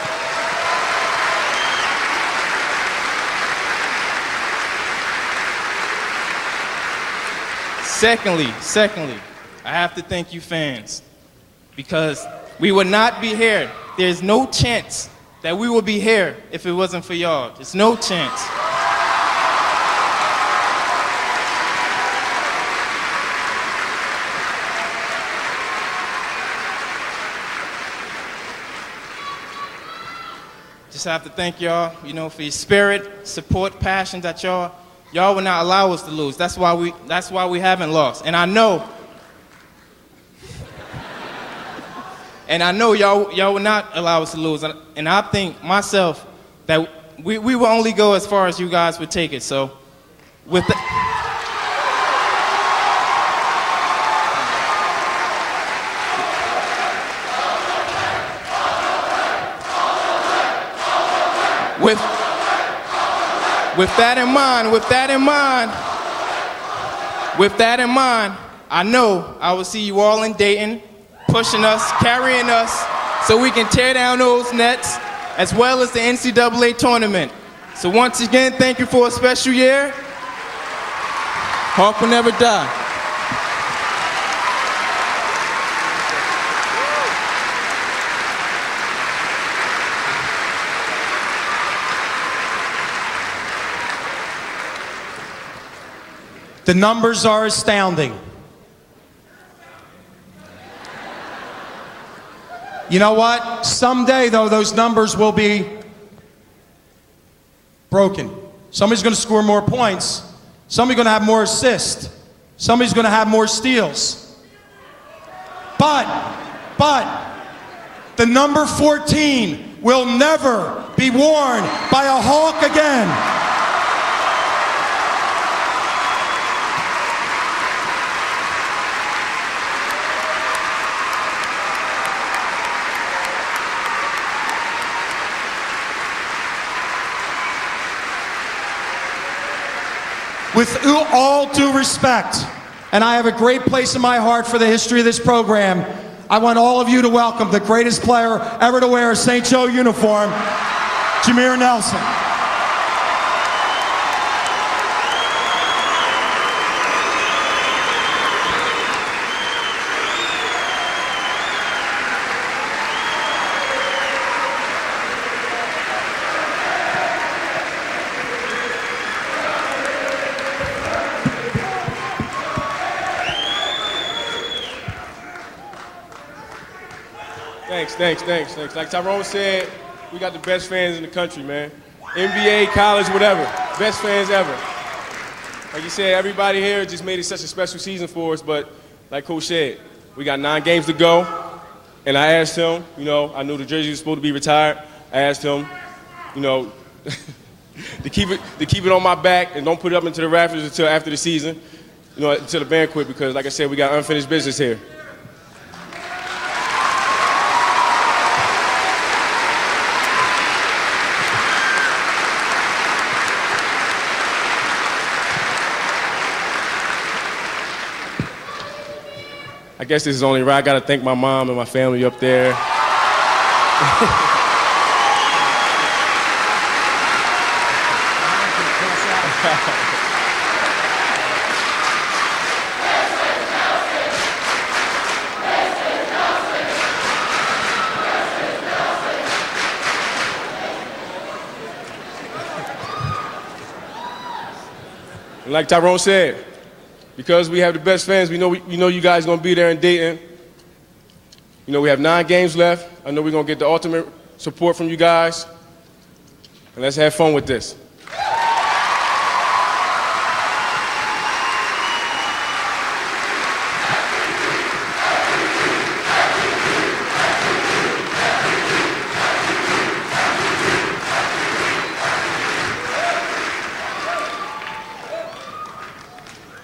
Speaker 19: Secondly, I have to thank you fans, because we would not be here. There's no chance that we would be here if it wasn't for y'all. There's no chance. Just have to thank y'all, for your spirit, support, passion that y'all will not allow us to lose. That's why we haven't lost. And I know y'all will not allow us to lose. And I think myself that we will only go as far as you guys would take it. So with that in mind, I know I will see you all in Dayton, pushing us, carrying us, so we can tear down those nets, as well as the NCAA tournament. So once again, thank you for a special year. Hawk will never die.
Speaker 18: The numbers are astounding. You know what? Someday, though, those numbers will be broken. Somebody's going to score more points. Somebody's going to have more assists. Somebody's going to have more steals. But the number 14 will never be worn by a Hawk again. With all due respect, and I have a great place in my heart for the history of this program, I want all of you to welcome the greatest player ever to wear a St. Joe uniform, Jameer Nelson.
Speaker 20: Thanks. Like Tyrone said, we got the best fans in the country, man. NBA, college, whatever. Best fans ever. Like you said, everybody here just made it such a special season for us, but like Coach said, we got 9 games to go, and I asked him, I knew the jersey was supposed to be retired. I asked him, to keep it on my back and don't put it up into the rafters until after the season, until the banquet, because like I said, we got unfinished business here. I guess this is only right. I got to thank my mom and my family up there. And like Tyrone said, because we have the best fans, we know you guys going to be there in Dayton. We have 9 games left. I know we're going to get the ultimate support from you guys. And let's have fun with this.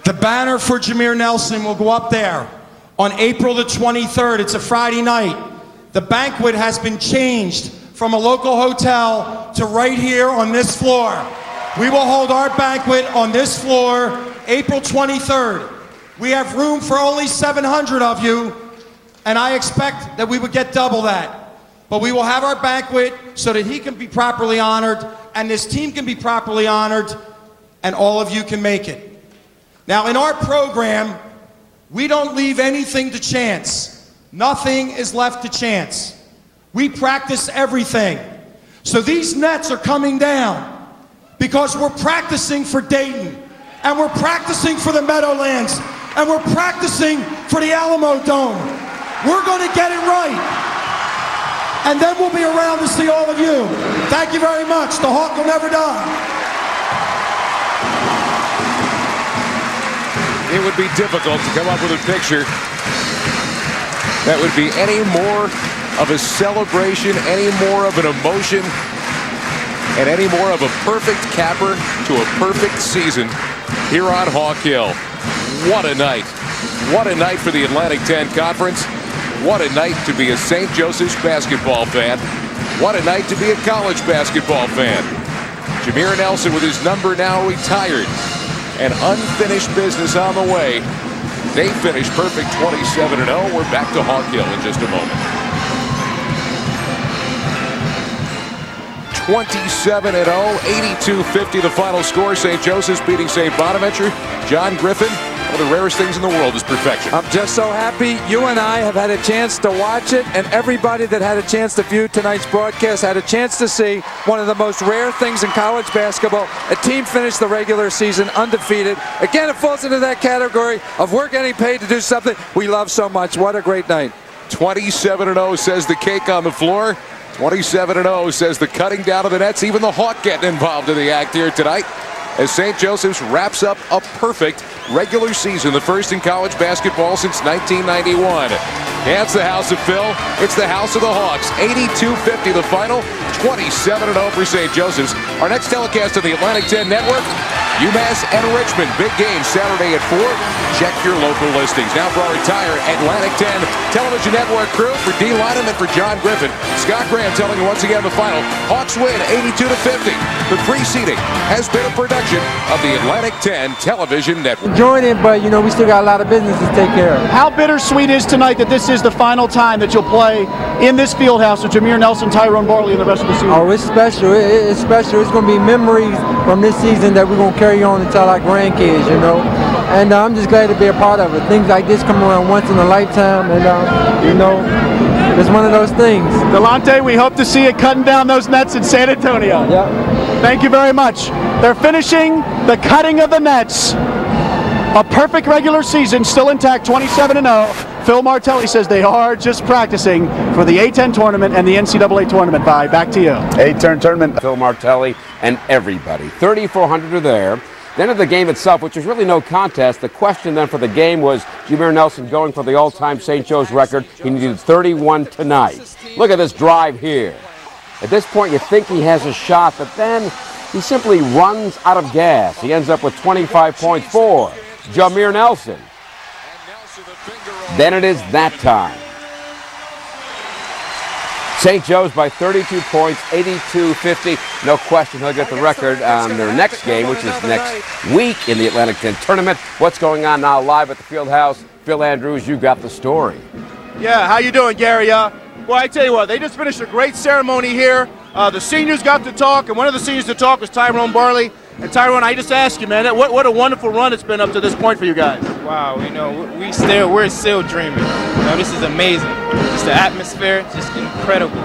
Speaker 18: The banner for Jameer Nelson will go up there on April the 23rd. It's a Friday night. The banquet has been changed from a local hotel to right here on this floor. We will hold our banquet on this floor April 23rd. We have room for only 700 of you, and I expect that we would get double that. But we will have our banquet so that he can be properly honored, and this team can be properly honored, and all of you can make it. Now, in our program, we don't leave anything to chance. Nothing is left to chance. We practice everything. So these nets are coming down because we're practicing for Dayton, and we're practicing for the Meadowlands, and we're practicing for the Alamo Dome. We're going to get it right. And then we'll be around to see all of you. Thank you very much. The Hawk will never die.
Speaker 8: It would be difficult to come up with a picture that would be any more of a celebration, any more of an emotion, and any more of a perfect capper to a perfect season here on Hawk Hill. What a night. What a night for the Atlantic 10 Conference. What a night to be a St. Joseph's basketball fan. What a night to be a college basketball fan. Jameer Nelson with his number now retired. And unfinished business on the way. They finished perfect 27-0. We're back to Hawk Hill in just a moment. 27-0, 82-50 the final score. St. Joseph's beating St. Bonaventure. John Griffin, one of the rarest things in the world is perfection.
Speaker 9: I'm just so happy you and I have had a chance to watch it, and everybody that had a chance to view tonight's broadcast had a chance to see one of the most rare things in college basketball. A team finished the regular season undefeated. Again, it falls into that category of we're getting paid to do something we love so much. What a great night.
Speaker 8: 27-0 says the cake on the floor. 27-0 says the cutting down of the nets. Even the Hawk getting involved in the act here tonight as St. Joseph's wraps up a perfect regular season, the first in college basketball since 1991. Yeah, it's the house of Phil. It's the house of the Hawks. 82-50 the final. 27-0 for St. Joseph's. Our next telecast on the Atlantic 10 Network, UMass and Richmond. Big game Saturday at 4. Check your local listings. Now for our entire Atlantic 10 Television Network crew, for D. Lynham and for John Griffin, Scott Graham telling you once again the final. Hawks win 82-50. The preceding has been a production of the Atlantic 10 Television Network.
Speaker 16: Enjoying it, but we still got a lot of business to take care of.
Speaker 21: How bittersweet is tonight that this is the final time that you'll play in this field house with Jameer Nelson, Tyrone Barley, and the rest of the season?
Speaker 16: Oh, it's special. It's special. It's going to be memories from this season that we're going to carry on and tell our grandkids, And I'm just glad to be a part of it. Things like this come around once in a lifetime, and it's one of those things.
Speaker 21: Delonte, we hope to see you cutting down those nets in San Antonio.
Speaker 16: Yep.
Speaker 21: Thank you very much. They're finishing the cutting of the nets. A perfect regular season, still intact, 27-0. Phil Martelli says they are just practicing for the A-10 tournament and the NCAA tournament. Back to you.
Speaker 7: A-turn tournament. Phil Martelli and everybody. 3,400 are there. Then of the game itself, which was really no contest, the question then for the game was Jameer Nelson going for the all-time St. Joe's record. He needed 31 tonight. Look at this drive here. At this point, you think he has a shot, but then he simply runs out of gas. He ends up with 25 points for Jameer Nelson. Then it is that time. St. Joe's by 32 points, 82-50. No question he'll get the record on their next game, which is next week in the Atlantic 10 tournament. What's going on now live at the Fieldhouse? Phil Andrews, you got the story.
Speaker 21: Yeah, how you doing, Gary? Well, I tell you what, they just finished a great ceremony here. The seniors got to talk, and one of the seniors to talk was Tyrone Barley. And Tyrone, I just ask you, man, what a wonderful run it's been up to this point for you guys.
Speaker 19: Wow, we're still dreaming. This is amazing. Just the atmosphere, just incredible.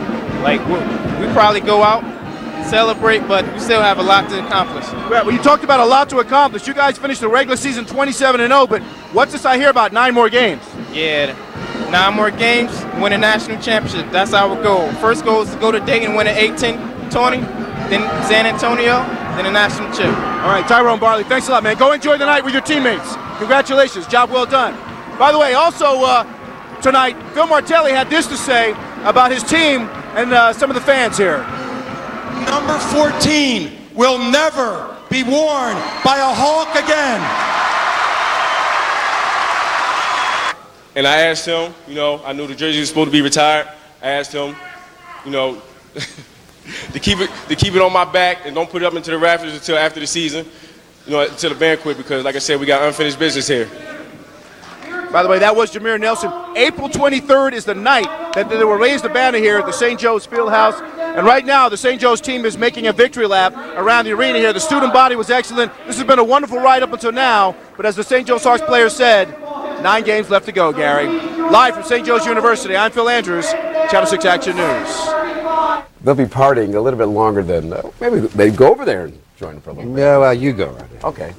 Speaker 19: Like we probably go out and celebrate, but we still have a lot to accomplish.
Speaker 21: Right, well, you talked about a lot to accomplish. You guys finished the regular season 27-0, but what's this I hear about 9 more games?
Speaker 19: Yeah, 9 more games, win a national championship. That's our goal. First goal is to go to Dayton and win an A-10 tourney, then San Antonio, then a national chip.
Speaker 21: All right, Tyrone Barley, thanks a lot, man. Go enjoy the night with your teammates. Congratulations, job well done. By the way, also tonight, Phil Martelli had this to say about his team and some of the fans here.
Speaker 18: Number 14 will never be worn by a Hawk again.
Speaker 20: And I asked him, I knew the jersey was supposed to be retired. I asked him, to keep it on my back and don't put it up into the rafters until after the season, until the banquet, because like I said, we got unfinished business here.
Speaker 21: By the way, that was Jameer Nelson. April 23rd is the night that they will raise the banner here at the St. Joe's Fieldhouse. And right now, the St. Joe's team is making a victory lap around the arena here. The student body was excellent. This has been a wonderful ride up until now. But as the St. Joe's Hawks player said, 9 games left to go, Gary. Live from St. Joe's University, I'm Phil Andrews, Channel 6 Action News.
Speaker 7: They'll be partying a little bit longer than, maybe they go over there and join for a little bit.
Speaker 2: Yeah, well, you go right ahead.
Speaker 7: Okay.